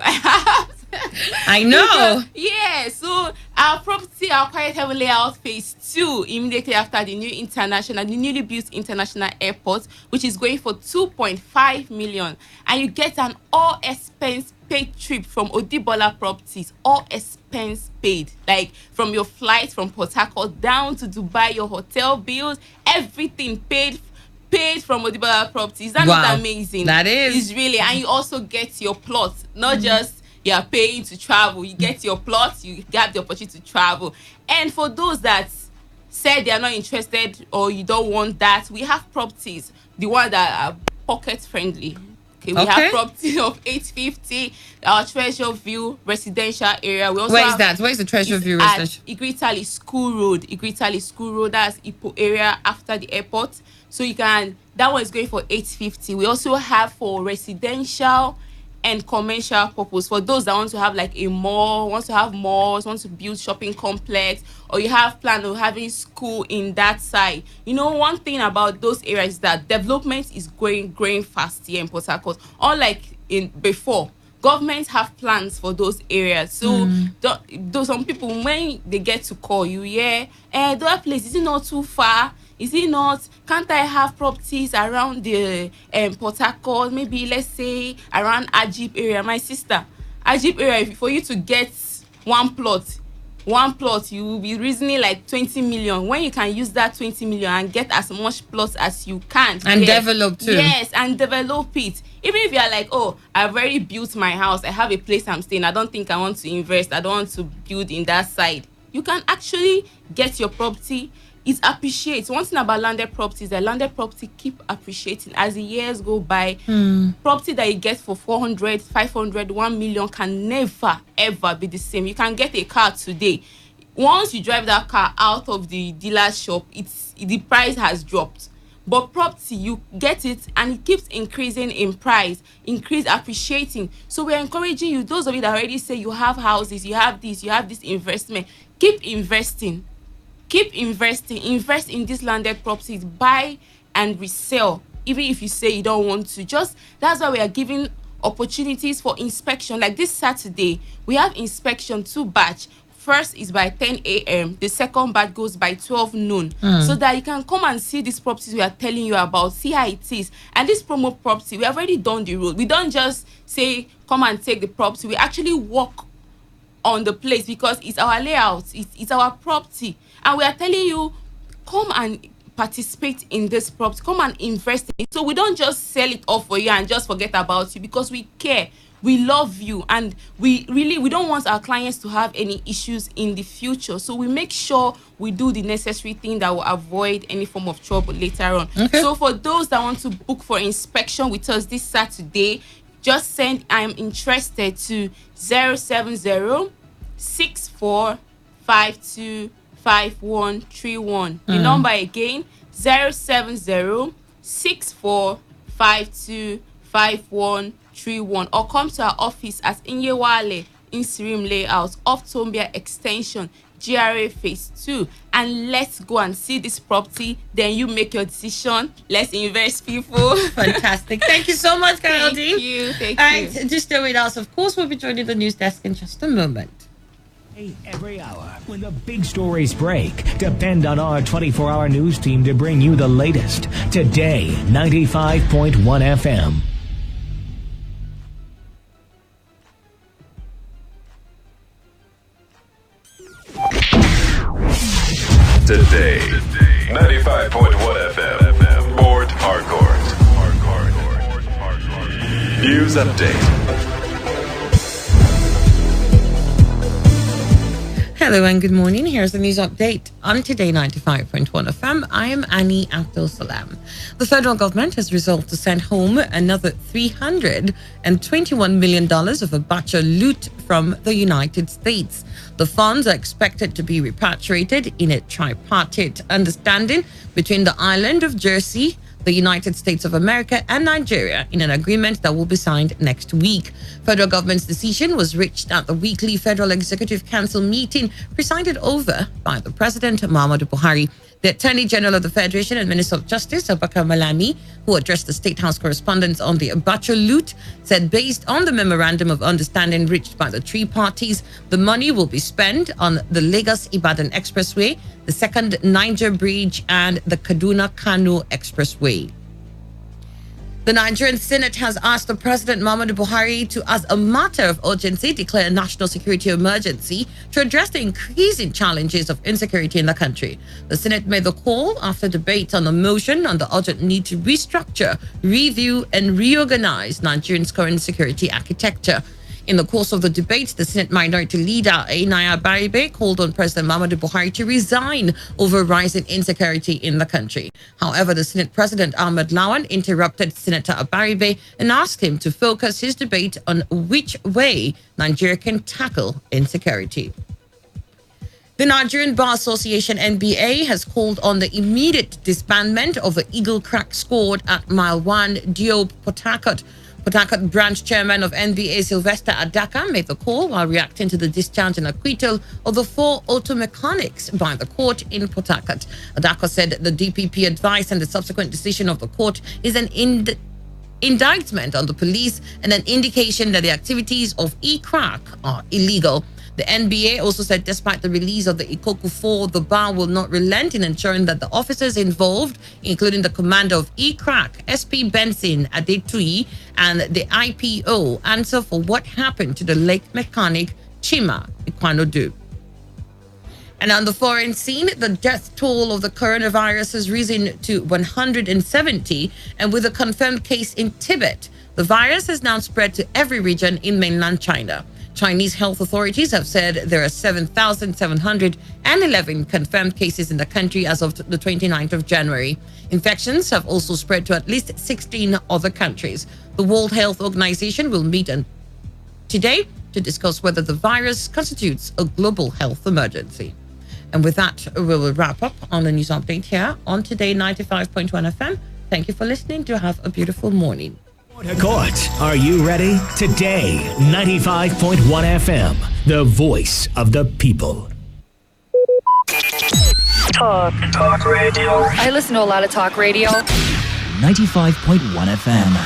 I know. Yeah, so our property, our quiet heaven layout phase 2, immediately after the newly built international airport, which is going for 2.5 million, and you get an all expense paid trip from Odibola Properties, all expense paid, like from your flight from Port Harcourt down to Dubai, your hotel bills, everything paid from Odibola Properties. Is that not amazing? That is. It's really, and you also get your plot, not just you are paying to travel. You get your plot, you get the opportunity to travel. And for those that said they are not interested or you don't want that, we have properties, the ones that are pocket friendly. Okay, we have property of 850, our Treasure View residential area. We also Where is that? Where is the Treasure View residential? At Igritali School Road. That's Ipo area after the airport. So that one is going for 850. We also have for residential and commercial purpose, for those that want to have like a mall, want to have malls, want to build shopping complex, or you have plan of having school in that side. You know, one thing about those areas is that development is growing fast here in Port Harcourt. Unlike in before, governments have plans for those areas. So those some people, when they get to call you, that place, is it not too far? Is it not? Can't I have properties around the Port Harcourt? Maybe let's say around Ajib area. My sister, Ajib area, for you to get one plot, you will be reasoning like 20 million. When you can use that 20 million and get as much plots as you can. And develop too. Yes, and develop it. Even if you are like, oh, I've already built my house, I have a place I'm staying, I don't think I want to invest, I don't want to build in that side. You can actually get your property. It appreciates. One thing about landed properties, that landed property keep appreciating as the years go by. Property that you get for 400, 500, 1 million can never ever be the same. You can get a car today. Once you drive that car out of the dealer's shop, the price has dropped. But property, you get it and it keeps increasing in price, appreciating. So we're encouraging you, those of you that already say you have houses, you have this investment, keep investing. Invest in these landed properties, buy and resell, even if you say you don't want to. That's why we are giving opportunities for inspection. Like this Saturday, we have inspection 2 batch. First is by 10 a.m. The second batch goes by 12 noon. So that you can come and see these properties we are telling you about, see how it is. And this promo property, we have already done the road. We don't just say, come and take the property. We actually walk on the place because it's our layout, it's our property. And we are telling you, come and participate in this property, come and invest in it. So we don't just sell it off for you and just forget about you, because we care, we love you, and we don't want our clients to have any issues in the future. So we make sure we do the necessary thing that will avoid any form of trouble later on. So for those that want to book for inspection with us this Saturday, just send "I'm interested" to 070-6452-5131. The number again, 070-6452-5131, or come to our office at Inyewale Insirim Layout off Tombia Extension, GRA Phase 2, and let's go and see this property. Then you make your decision. Let's invest, people. Fantastic. Thank you so much, Carol D. Thank you. All right, just stay with us. Of course, we'll be joining the news desk in just a moment. Every hour, when the big stories break, depend on our 24-hour news team to bring you the latest. Today, 95.1 FM. Today, 95.1 FM, Port Harcourt. News update. Hello and good morning. Here's the news update on Today 95.1 FM. I am Annie Abdul Salam. The federal government has resolved to send home another $321 million of Abacha loot from the United States. The funds are expected to be repatriated in a tripartite understanding between the island of Jersey, the United States of America and Nigeria in an agreement that will be signed next week. Federal government's decision was reached at the weekly Federal Executive Council meeting presided over by the President Muhammadu Buhari. The Attorney General of the Federation and Minister of Justice, Abubakar Malami, who addressed the State House correspondents on the Abacha loot, said based on the memorandum of understanding reached by the three parties, the money will be spent on the Lagos-Ibadan Expressway, the second Niger Bridge, and the Kaduna-Kano Expressway. The Nigerian Senate has asked the President Muhammadu Buhari to, as a matter of urgency, declare a national security emergency to address the increasing challenges of insecurity in the country. The Senate made the call after debate on a motion on the urgent need to restructure, review, and reorganize Nigeria's current security architecture. In the course of the debate, the Senate Minority Leader Ainaya Baribe called on President Muhammadu Buhari to resign over rising insecurity in the country. However, the Senate President Ahmed Lawan interrupted Senator Abaribe and asked him to focus his debate on which way Nigeria can tackle insecurity. The Nigerian Bar Association NBA has called on the immediate disbandment of the Eagle Crack squad at Mile 1 Diop, Port Harcourt. Port Harcourt branch chairman of NBA Sylvester Adaka made the call while reacting to the discharge and acquittal of the 4 auto mechanics by the court in Port Harcourt. Adaka said the DPP advice and the subsequent decision of the court is an indictment on the police and an indication that the activities of E-Crack are illegal. The NBA also said despite the release of the Ikoku 4, the bar will not relent in ensuring that the officers involved, including the commander of E-Crack, SP Benson Adetui, and the IPO, answer for what happened to the late mechanic Chima Ikwanodu. And on the foreign scene, the death toll of the coronavirus has risen to 170, and with a confirmed case in Tibet, the virus has now spread to every region in mainland China. Chinese health authorities have said there are 7,711 confirmed cases in the country as of the 29th of January. Infections have also spread to at least 16 other countries. The World Health Organization will meet today to discuss whether the virus constitutes a global health emergency. And with that, we will wrap up on the news update here on Today 95.1 FM. Thank you for listening. Do have a beautiful morning. Court, are you ready? Today, 95.1 FM, the voice of the people. Talk radio. I listen to a lot of talk radio. 95.1 FM.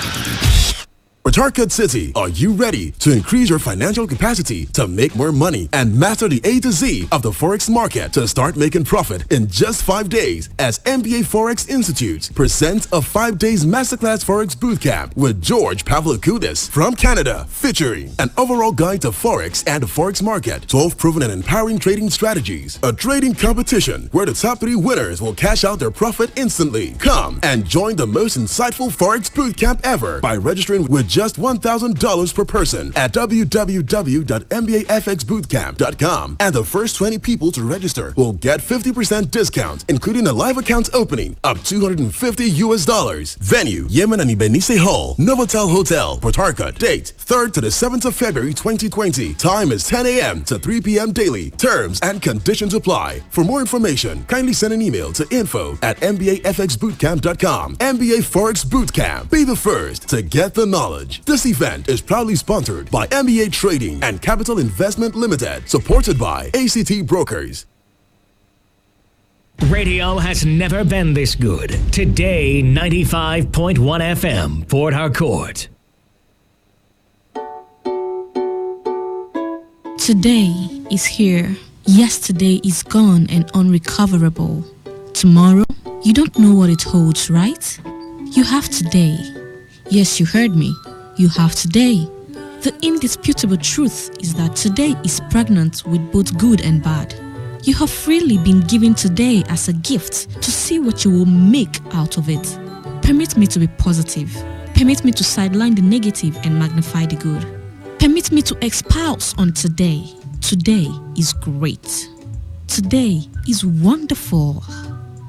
Port Harcourt City, are you ready to increase your financial capacity to make more money and master the A to Z of the Forex market to start making profit in just 5 days as MBA Forex Institute presents a 5 days masterclass Forex Bootcamp with George Pavlokudis from Canada, featuring an overall guide to Forex and the Forex market, 12 proven and empowering trading strategies, a trading competition where the top 3 winners will cash out their profit instantly. Come and join the most insightful Forex Bootcamp ever by registering with just $1,000 per person at www.mbafxbootcamp.com, and the first 20 people to register will get 50% discount, including a live account opening up $250. Venue: Yemen and Ibenise Hall, Novotel Hotel, Port Harcourt. Date: 3rd to the 7th of February 2020. Time is 10 a.m. to 3 p.m. daily. Terms and conditions apply. For more information, kindly send an email to info@mbafxbootcamp.com. MBA Forex Bootcamp. Be the first to get the knowledge. This event is proudly sponsored by MBA Trading and Capital Investment Limited, supported by ACT Brokers. Radio has never been this good. Today, 95.1 FM, Port Harcourt. Today is here. Yesterday is gone and unrecoverable. Tomorrow, you don't know what it holds, right? You have today. Yes, you heard me. You have today. The indisputable truth is that today is pregnant with both good and bad. You have freely been given today as a gift to see what you will make out of it. Permit me to be positive. Permit me to sideline the negative and magnify the good. Permit me to espouse on today. Today is great. Today is wonderful.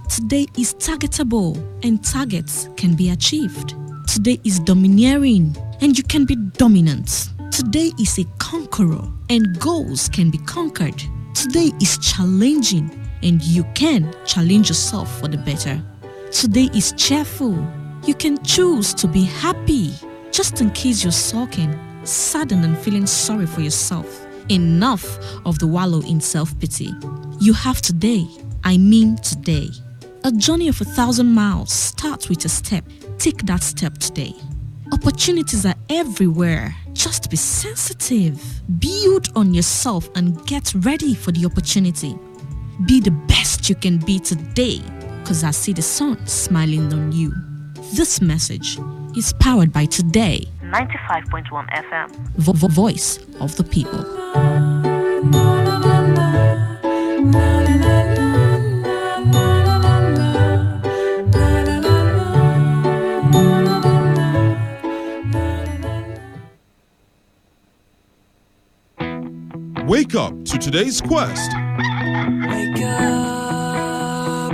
Today is targetable and targets can be achieved. Today is domineering and you can be dominant. Today is a conqueror and goals can be conquered. Today is challenging and you can challenge yourself for the better. Today is cheerful. You can choose to be happy. Just in case you're sulking, saddened and feeling sorry for yourself. Enough of the wallow in self-pity. You have today. I mean today. A journey of 1,000 miles starts with a step. Take that step today. Opportunities are everywhere. Just be sensitive. Build on yourself and get ready for the opportunity. Be the best you can be today, because I see the sun smiling on you. This message is powered by Today 95.1 FM. Voice of the people. Wake up to today's quest. Wake up.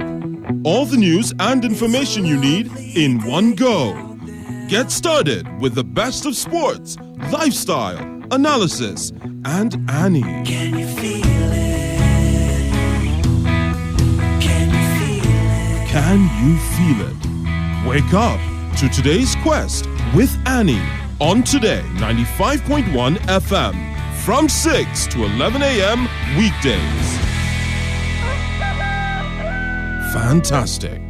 All the news and information you need in one go. Get started with the best of sports, lifestyle, analysis, and Annie. Can you feel it? Can you feel it? Can you feel it? Wake up to today's quest with Annie on Today 95.1 FM from 6 to 11 a.m. weekdays. Fantastic.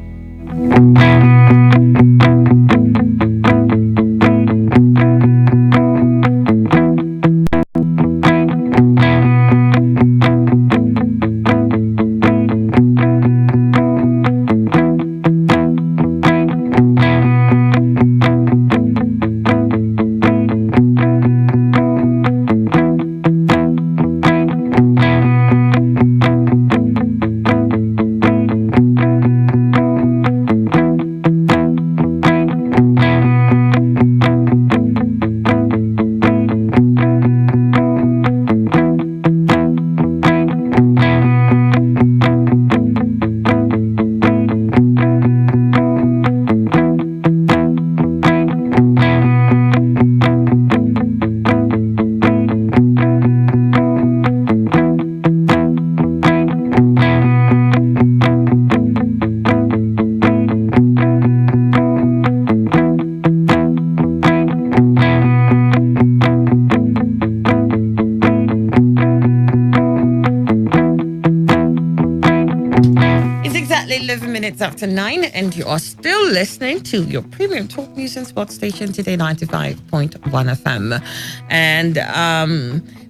After 9, and you are still listening to your premium talk news and sports station, Today 95.1 FM. And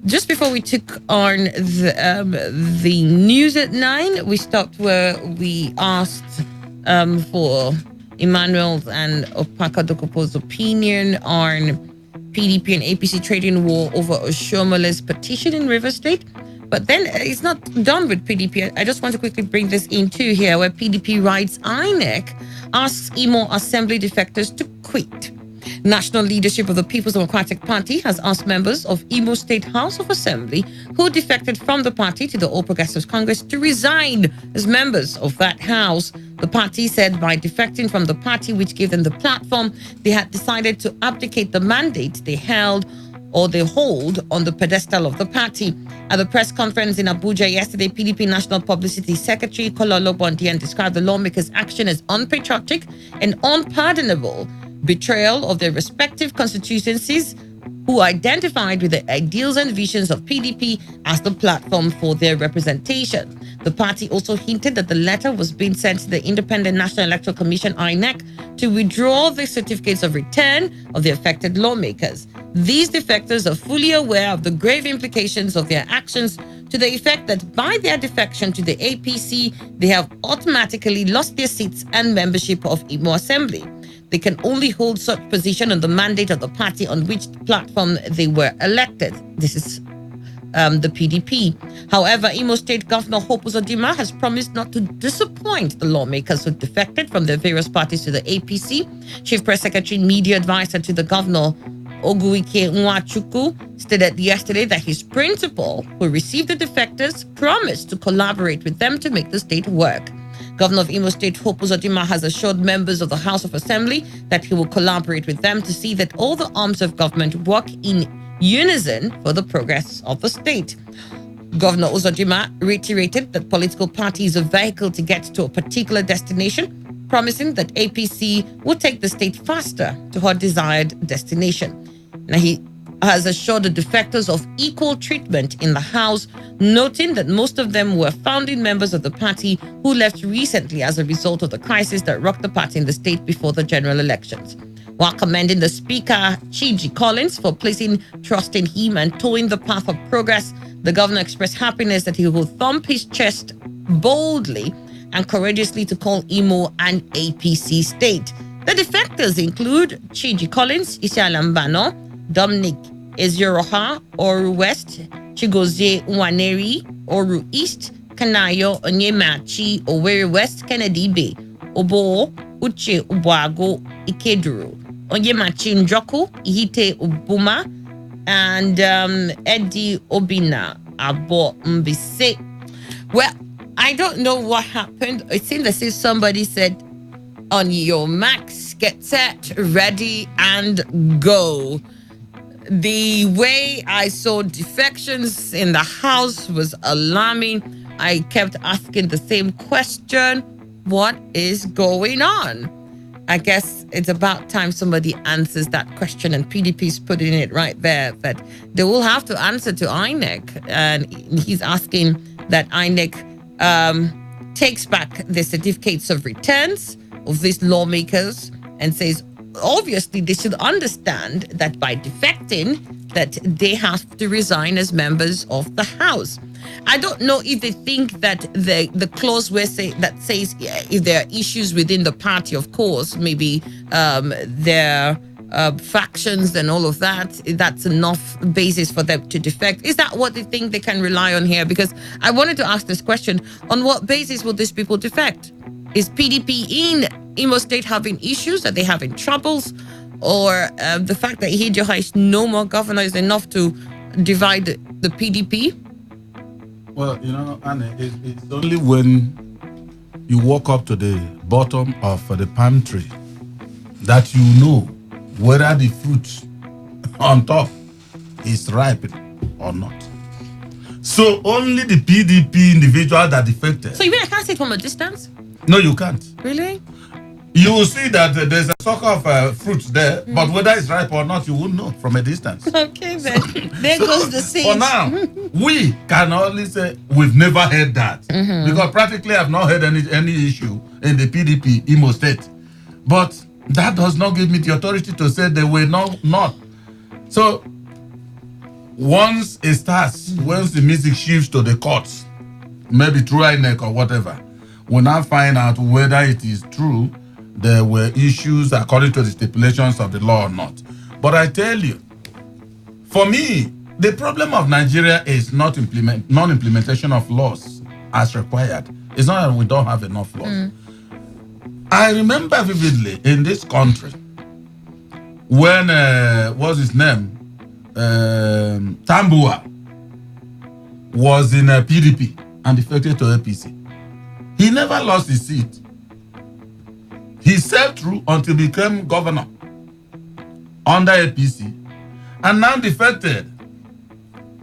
just before we took on the news at 9, we stopped where we asked for Emmanuel's and Opaka Dokupo's opinion on PDP and APC trading war over Oshomale's petition in River State. But then it's not done with PDP. I just want to quickly bring this in too here, where PDP writes INEC asks Imo Assembly defectors to quit. National leadership of the People's Democratic Party has asked members of Imo State House of Assembly who defected from the party to the All Progressives Congress to resign as members of that house. The party said by defecting from the party, which gave them the platform, they had decided to abdicate the mandate they held or they hold on the pedestal of the party. At the press conference in Abuja yesterday, PDP National Publicity Secretary Kololo Bondian described the lawmakers' action as unpatriotic and unpardonable betrayal of their respective constituencies, who identified with the ideals and visions of PDP as the platform for their representation. The party also hinted that the letter was being sent to the Independent National Electoral Commission, INEC, to withdraw the certificates of return of the affected lawmakers. These defectors are fully aware of the grave implications of their actions, to the effect that by their defection to the APC, they have automatically lost their seats and membership of Imo Assembly. They can only hold such position on the mandate of the party on which platform they were elected. This is the PDP. However, Imo State Governor Hope Uzodimma has promised not to disappoint the lawmakers who defected from their various parties to the APC. Chief Press Secretary and Media Advisor to the Governor Oguike Nwachukwu stated yesterday that his principal, who received the defectors, promised to collaborate with them to make the state work. Governor of Imo State, Hope Uzodinma, has assured members of the House of Assembly that he will collaborate with them to see that all the arms of government work in unison for the progress of the state. Governor Uzodinma reiterated that political party is a vehicle to get to a particular destination, promising that APC will take the state faster to her desired destination. Now, he has assured the defectors of equal treatment in the House, noting that most of them were founding members of the party who left recently as a result of the crisis that rocked the party in the state before the general elections. While commending the Speaker, Chiji Collins, for placing trust in him and towing the path of progress, the governor expressed happiness that he will thump his chest boldly and courageously to call Imo an APC state. The defectors include Chiji Collins, Isialambano, Dominic Ezioroha, Oru West, Chigozie Nwaneri, Oru East, Kanayo Onyemachi, Owerri West, Kennedy Bay, Obo, Uche Ubuago, Ikeduru, Onyemachi Njoku, Ihite Ubuma, and Eddie Obina, Abo Mbise. Well, I don't know what happened. It seems as if somebody said, on your marks, get set, ready, and go. The way I saw defections in the House was alarming. I kept asking the same question. What is going on? I guess it's about time somebody answers that question, and PDP's putting it right there that they will have to answer to INEC. And he's asking that INEC takes back the certificates of returns of these lawmakers and says, obviously, they should understand that by defecting, that they have to resign as members of the House. I don't know if they think that the clause where that says if there are issues within the party, of course, maybe their factions and all of that, that's enough basis for them to defect. Is that what they think they can rely on here? Because I wanted to ask this question: on what basis will these people defect? Is PDP in Imo State having issues? Are they having troubles? Or the fact that Ihedioha is no more governor is enough to divide the PDP? Well, you know, Annie, it's only when you walk up to the bottom of the palm tree that you know whether the fruit on top is ripe or not. So only the PDP individual that defected. So you mean I can't see it from a distance? No, you can't. Really? You will see that there's a stalk of fruits there, but whether it's ripe or not, you won't know from a distance. Okay, then. There goes the seed. For now, we can only say we've never heard that. Because practically I've not heard any issue in the PDP Imo State. But that does not give me the authority to say they were not. So, once it starts, once the music shifts to the courts, maybe through INEC or whatever, we'll now find out whether it is true there were issues according to the stipulations of the law or not. But I tell you, for me, the problem of Nigeria is non-implementation of laws as required. It's not that we don't have enough laws. I remember vividly in this country when, what's his name? Tambua was in a PDP and defected to APC. He never lost his seat. He served through until he became governor under APC and now defected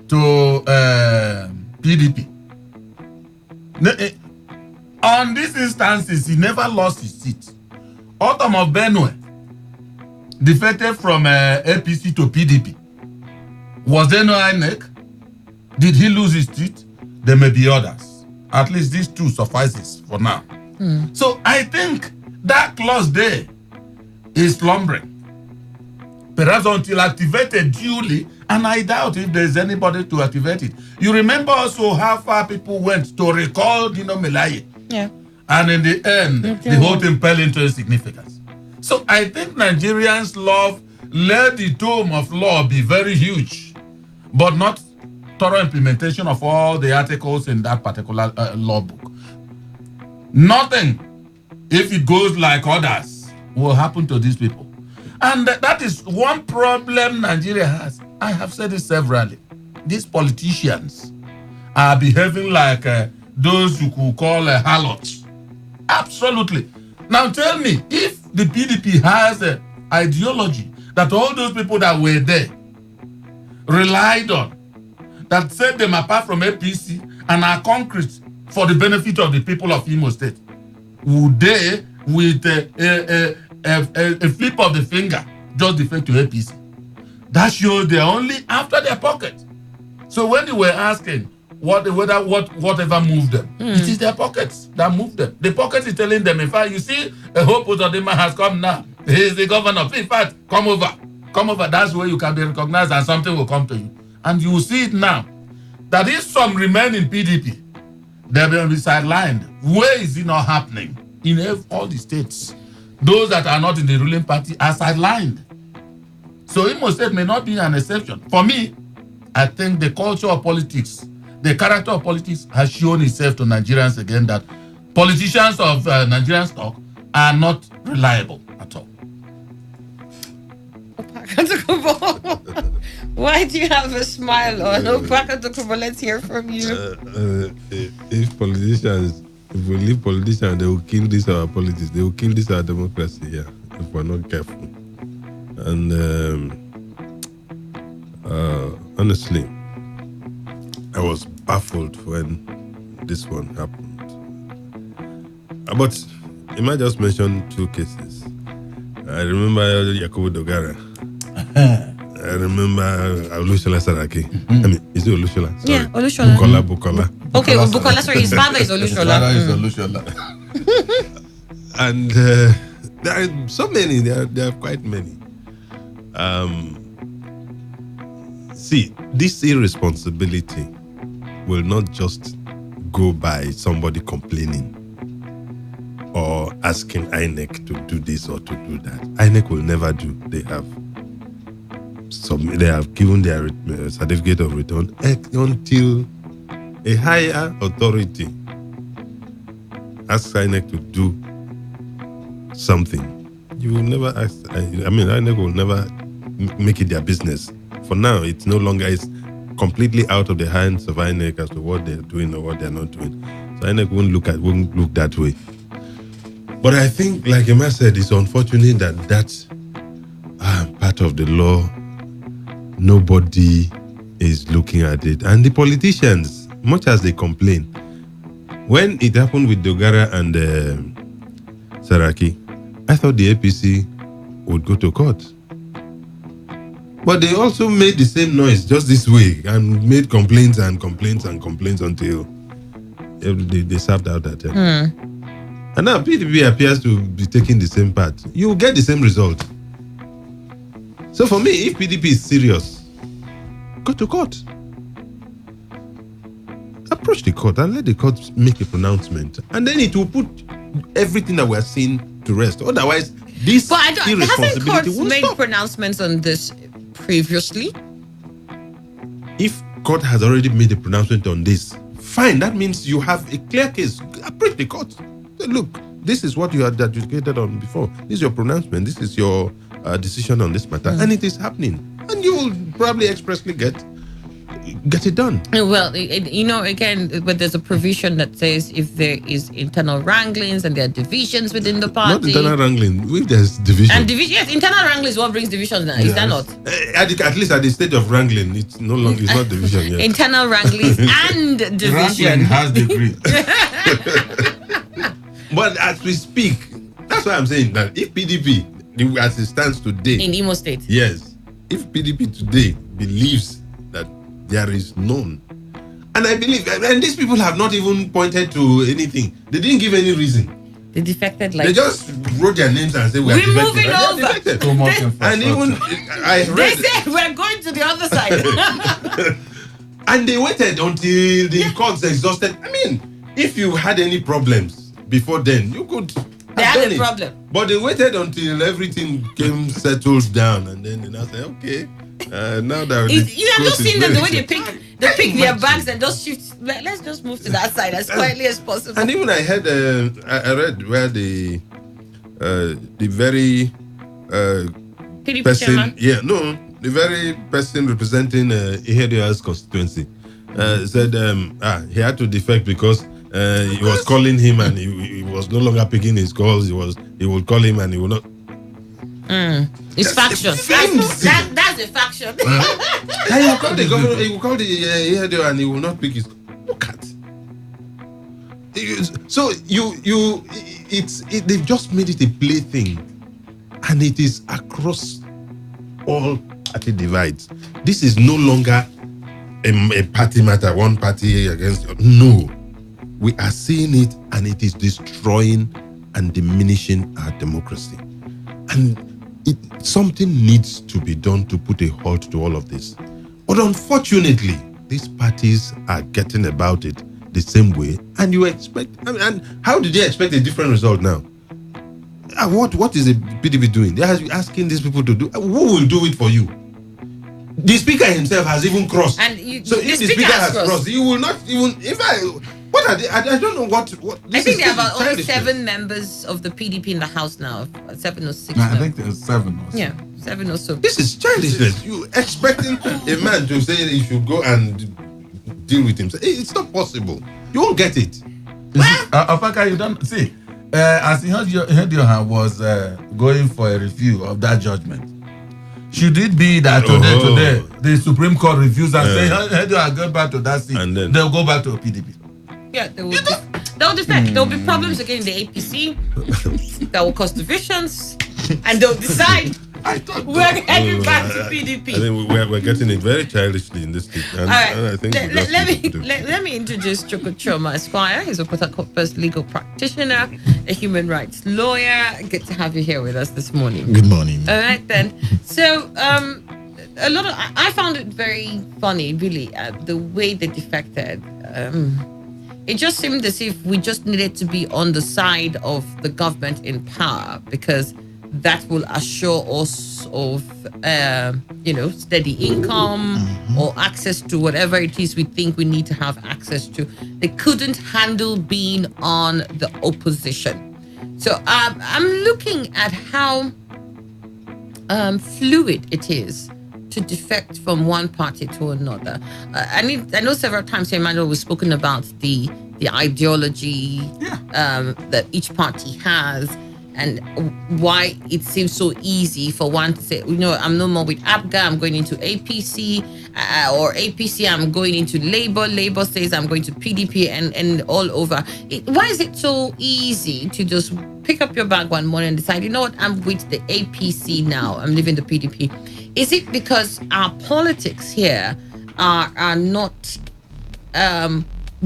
to PDP. On these instances, he never lost his seat. Autumn of Benue defected from APC to PDP. Was there no INEC? Did he lose his seat? There may be others. At least these two suffices for now. So I think that clause there is slumbering. Perhaps until activated duly, and I doubt if there's anybody to activate it. You remember also how far people went to recall Dino Melaye. Yeah. And in the end, the whole thing fell into insignificance. So I think Nigerians let the tome of law be very huge, but not thorough implementation of all the articles in that particular law book. Nothing, if it goes like others, will happen to these people. And that is one problem Nigeria has. I have said it severally. These politicians are behaving like those you could call harlots. Absolutely. Now tell me, if the PDP has an ideology that all those people that were there relied on, that set them apart from APC and are concrete for the benefit of the people of Imo State, would they, with a flip of the finger, just defect to APC? That shows they're only after their pocket. So when they were asking whatever moved them, it is their pockets that moved them. The pocket is telling them, in fact, you see, a whole Uzodinma has come now. He is the governor. In fact, come over. Come over. That's where you can be recognized and something will come to you. And you will see it now. That if some remain in PDP, they will be sidelined. Where is it not happening? In all the states. Those that are not in the ruling party are sidelined. So Imo State may not be an exception. For me, I think the culture of politics, the character of politics has shown itself to Nigerians again that politicians of Nigerian stock are not reliable at all. Why do you have a smile on? Let's hear from you. If we leave politicians, they will kill this our politics. They will kill this our democracy here if we're not careful. And honestly, I was baffled when this one happened. But you might just mention two cases. I remember Yakubu Dogara. I remember Olushola Saraki. I mean, is it Olushola? Sorry. Yeah, Olushola. Bukola. Okay, Bukola, sorry, his father is Olushola. And there are so many, there are quite many. See, this irresponsibility will not just go by somebody complaining or asking INEC to do this or to do that. INEC will never do. They have given their certificate of return until a higher authority asks INEC to do something. You will never ask. INEC will never make it their business. For now, it's no longer. It's completely out of the hands of INEC as to what they're doing or what they're not doing. So INEC won't look that way. But I think, like Emma said, it's unfortunate that that's part of the law. Nobody is looking at it. And the politicians, much as they complain, when it happened with Dogara and Saraki, I thought the APC would go to court. But they also made the same noise just this way and made complaints until they served out that term. And now PDP appears to be taking the same path. You will get the same result. So for me, if PDP is serious, go to court. Approach the court and let the court make a pronouncement. And then it will put everything that we're seeing to rest. Otherwise, this irresponsibility haven't courts won't made stop. pronouncements on this previously? If court has already made a pronouncement on this, fine. That means you have a clear case. Approach the court. Say, look, this is what you had adjudicated on before. This is your pronouncement. This is your decision on this matter. And it is happening. And you will probably expressly get it done. Well, again, but there's a provision that says if there is internal wranglings and there are divisions within the party. Not internal wrangling. If there's division. And yes, internal wrangling is what brings divisions now. Is that not? At least at the stage of wrangling, it's no longer. It's not division yet. Internal wranglings and division. Wrangling has degree. But as we speak, that's why I'm saying that if PDP, as it stands today, in Imo State, yes, if PDP today believes that there is none, and I believe, and these people have not even pointed to anything. They didn't give any reason. They defected like. They just wrote their names and said we're moving over. And even I read. They said we're going to the other side. And they waited until the courts exhausted. I mean, if you had any problems before then, you could. They had a problem. But they waited until everything came settled down, and then they now say, okay. Now that you have not seen them the way they pick their bags and just shift. Let's just move to that side as quietly as possible. And even I read where the very PDP person, chairman? the very person representing Ihedio's constituency said he had to defect because he was calling him and he was no longer picking his calls. He would call him and he would not. It's faction. That's a faction. He will call the governor. He will call the Ihedio and he will not pick his. Look at. So they've just made it a plaything, and it is across all party divides. This is no longer a party matter, one party against. No, we are seeing it, and it is destroying and diminishing our democracy. And something needs to be done to put a halt to all of this. But unfortunately, these parties are getting about it the same way, and you expect. And how did they expect a different result now? What is the PDP doing? They are asking these people to do. Who will do it for you? The speaker himself has even crossed. And if the speaker has crossed, you will not even. What are they? I don't know what. I think there are about only 7 members of the PDP in the House now. 7 or 6. I think there's 7 or so. Yeah, 7 or so. This is childishness. You expecting a man to say he should go and deal with himself? It's not possible. You won't get it. Afaka, you don't see. As Ihedioha was going for a review of that judgment, should it be that today the Supreme Court reviews and say Ihedioha go back to that seat, and then they'll go back to a PDP? Yeah, they will defect. There will be problems again in the APC that will cause divisions, and they'll decide we're heading back to PDP. I think we're getting it very childishly in this thing. And, all right, and I think let me introduce Chukwu Choma Esquire. He's a Port Harcourt-based legal practitioner, a human rights lawyer. Good to have you here with us this morning. Good morning. All right then. So I found it very funny, really, the way they defected. It just seemed as if we just needed to be on the side of the government in power, because that will assure us of, steady income or access to whatever it is we think we need to have access to. They couldn't handle being on the opposition. So I'm looking at how fluid it is to defect from one party to another. I know several times here, Emmanuel, we've spoken about the ideology that each party has, and why it seems so easy for one to say, I'm no more with APGA, I'm going into APC, or APC, I'm going into Labour. Labour says I'm going to PDP, and all over. Why is it so easy to just pick up your bag one morning and decide, you know what, I'm with the APC now, I'm leaving the PDP? Is it because our politics here are not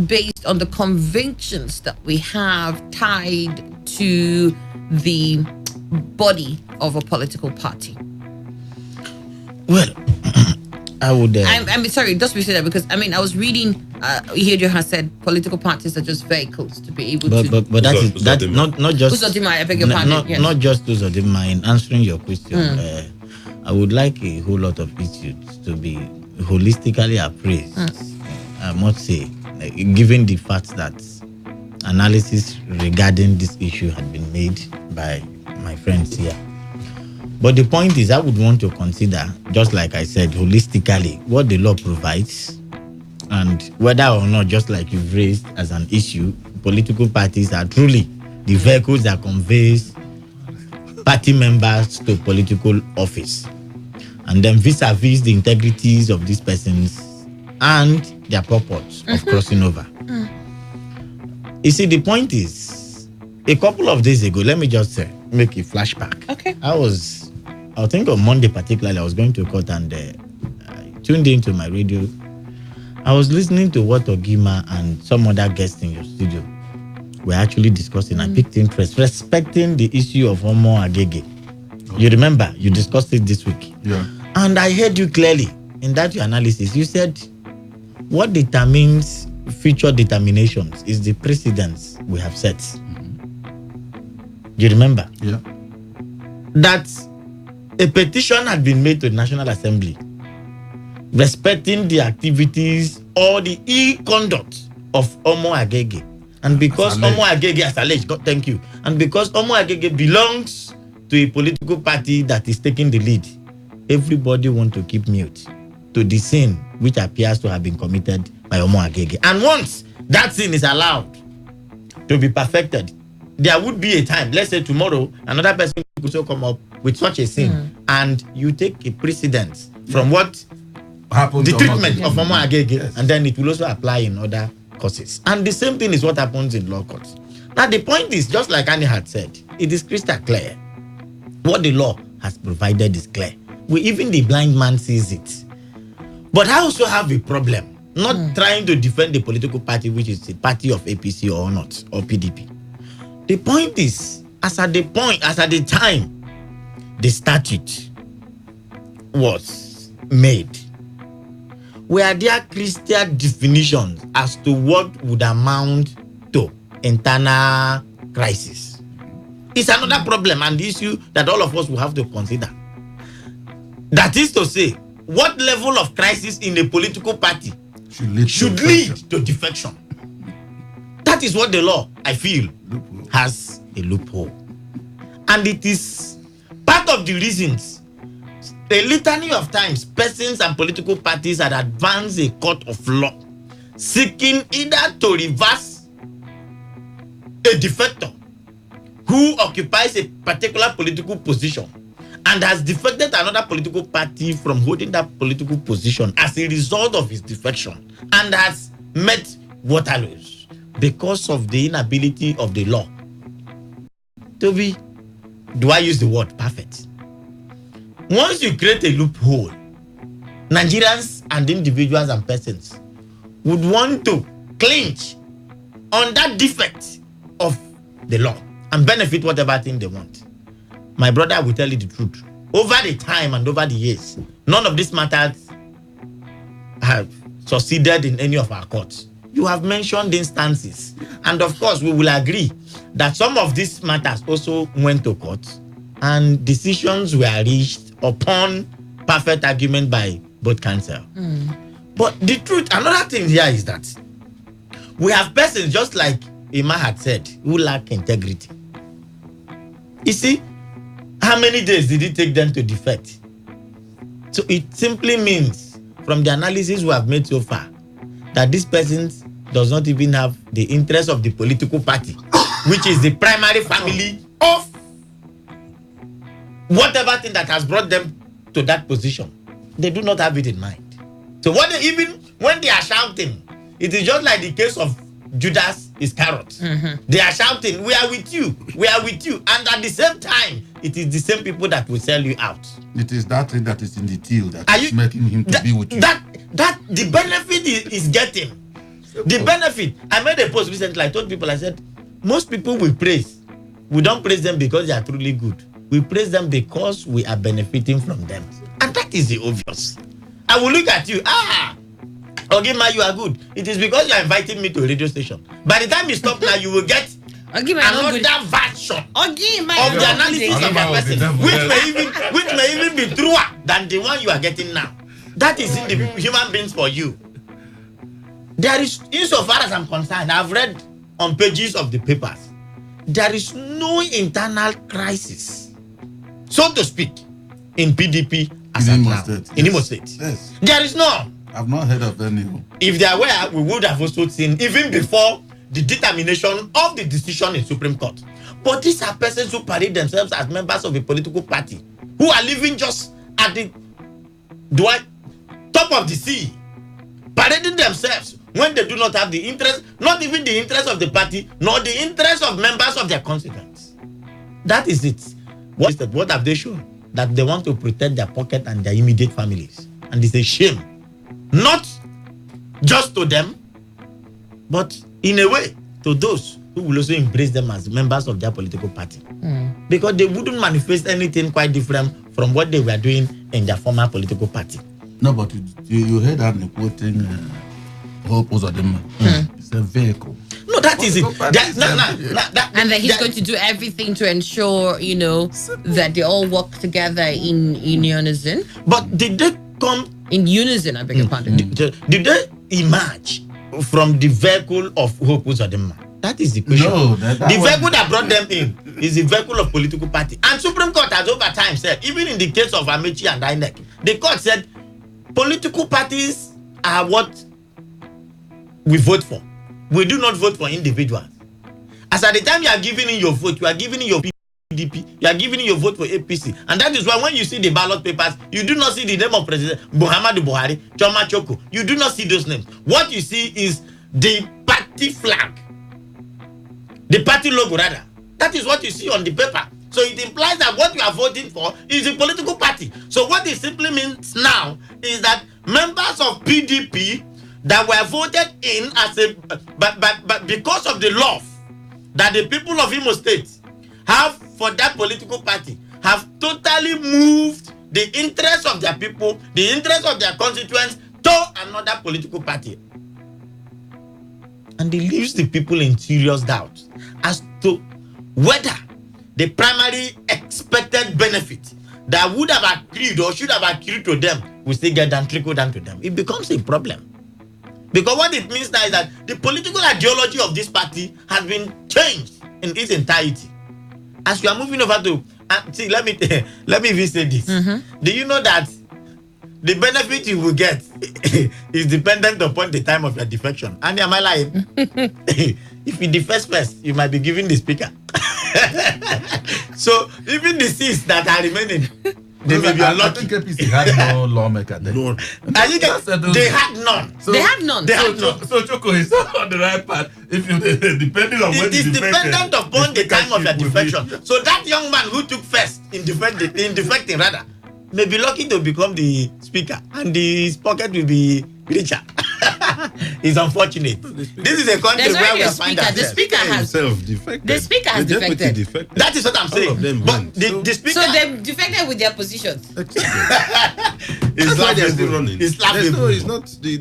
based on the convictions that we have tied to the body of a political party? Well, I would. I'm sorry, just to say that, because I was reading. Ihedioha has said political parties are just vehicles to be able to. But that's not just. Uzodimma, I beg your pardon. Yes. Not just Uzodimma. In answering your question, I would like a whole lot of issues to be holistically appraised. I must say, given the fact that analysis regarding this issue had been made by my friends here. But the point is, I would want to consider, just like I said, holistically, what the law provides, and whether or not, just like you've raised as an issue, political parties are truly the vehicles that conveys party members to political office, and then vis-a-vis the integrities of these persons and their purpose of crossing over. You see, the point is, a couple of days ago, let me just make a flashback. Okay. I think on Monday particularly, I was going to court, and I tuned into my radio. I was listening to what Ogima and some other guests in your studio were actually discussing. I picked interest, respecting the issue of Homo Agege. You remember, you discussed it this week. Yeah. And I heard you clearly in that your analysis. You said, what determines future determinations is the precedents we have set. You remember? Yeah. That a petition had been made to the National Assembly respecting the activities or the e-conduct of Homo Agege. And because Homo Agege as alleged, God, thank you. And because Homo Agege belongs to a political party that is taking the lead everybody want to keep mute to the sin which appears to have been committed by Omo Agege. And once that sin is allowed to be perfected, there would be a time, let's say tomorrow, another person could also come up with such a sin, and you take a precedence from what happened, the treatment of Omo Agege, and then it will also apply in other causes. And the same thing is what happens in law courts. Now the point is, just like Annie had said, it is crystal clear. What the law has provided is clear. Even the blind man sees it. But I also have a problem, not trying to defend the political party, which is the party of APC or not, or PDP. The point is, as at the time the statute was made, were there crystal definitions as to what would amount to internal crisis? It's another problem and the issue that all of us will have to consider. That is to say, what level of crisis in a political party should lead to defection? That is what the law, I feel, has a loophole. And it is part of the reasons a litany of times persons and political parties had advanced a court of law seeking either to reverse a defector who occupies a particular political position and has defected another political party from holding that political position as a result of his defection and has met Waterloos because of the inability of the law to be, do I use the word perfect? Once you create a loophole, Nigerians and individuals and persons would want to clinch on that defect of the law and benefit whatever thing they want. My brother will tell you the truth. Over the time and over the years, none of these matters have succeeded in any of our courts. You have mentioned instances. And of course, we will agree that some of these matters also went to court and decisions were reached upon perfect argument by both counsel. But the truth, another thing here is that we have persons, just like Ima had said, who lack integrity. You see, how many days did it take them to defect? So it simply means, from the analysis we have made so far, that this person does not even have the interest of the political party, which is the primary family of whatever thing that has brought them to that position. They do not have it in mind. So what they, even when they are shouting, it is just like the case of Judas Iscariot. They are shouting, "We are with you, we are with you," and at the same time, it is the same people that will sell you out. It is that thing that is in the deal that is making him to be with you. That the benefit is getting. The benefit. I made a post recently. I told people, I said, most people we praise. We don't praise them because they are truly good. We praise them because we are benefiting from them. And that is the obvious. I will look at you. Ogima, you are good. It is because you are inviting me to a radio station. By the time you stop now, you will get another version of the analysis of a person, which may even be truer than the one you are getting now. That is in the human beings for you. There is, insofar as I'm concerned, I've read on pages of the papers, there is no internal crisis, so to speak, in PDP as in Imo State. In Imo State. Yes. There is none. I've not heard of any. If there were, we would have also seen, even before the determination of the decision in Supreme Court. But these are persons who parade themselves as members of a political party, who are living just at the top of the sea, parading themselves when they do not have the interest, not even the interest of the party, nor the interest of members of their constituents. That is it. What have they shown? That they want to protect their pocket and their immediate families. And it's a shame. Not just to them, but in a way to those who will also embrace them as members of their political party. Because they wouldn't manifest anything quite different from what they were doing in their former political party. No, but you heard that quoting Hope Uzodinma. It's a vehicle. No, that is it. And that he's going to do everything to ensure, that they all work together in unison. But did they come in unison? I beg your pardon. Did they emerge from the vehicle of Hope Uzodinma? That is the question. No, the vehicle that brought them in is the vehicle of political party. And Supreme Court has over time said, even in the case of Amechi and INEC, the court said political parties are what we vote for. We do not vote for individuals. As at the time you are giving in your vote, you are giving in your PDP, you are giving in your vote for APC. And that is why when you see the ballot papers, you do not see the name of President Muhammadu Buhari, Choma Choko. You do not see those names. What you see is the party flag. The party logo, rather. That is what you see on the paper. So it implies that what you are voting for is a political party. So what it simply means now is that members of PDP that were voted in as a but because of the love that the people of Imo State have for that political party, have totally moved the interest of their people, the interest of their constituents to another political party. And it leaves the people in serious doubt as to whether the primary expected benefit that would have accrued or should have accrued to them will still get down, trickle down to them. It becomes a problem. Because what it means now is that the political ideology of this party has been changed in its entirety. As you are moving over to, see, let me even say this. Do you know that the benefit you will get is dependent upon the time of your defection? And am I lying? If you defect first, you might be given the speaker. So even the seats that are remaining, they may be unlucky. I think APC had no lawmaker then. No. They had none. So, they had none. So Choco is on the right path. If you depending on when it is dependent upon the time of your defection. So that young man who took first in defecting rather may be lucky to become the speaker, and his pocket will be richer. It's unfortunate. This is a country where we find ourselves. The speaker has defected. The speaker has defected. That is what I'm saying. But the speaker, so they defected with their positions. That's why they're still running. It's laughable. It's not the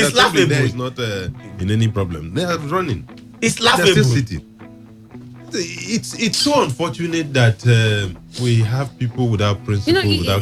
assembly there is not in any problem. They are running. It's laughable. They're still sitting. It's so unfortunate that we have people without principle, without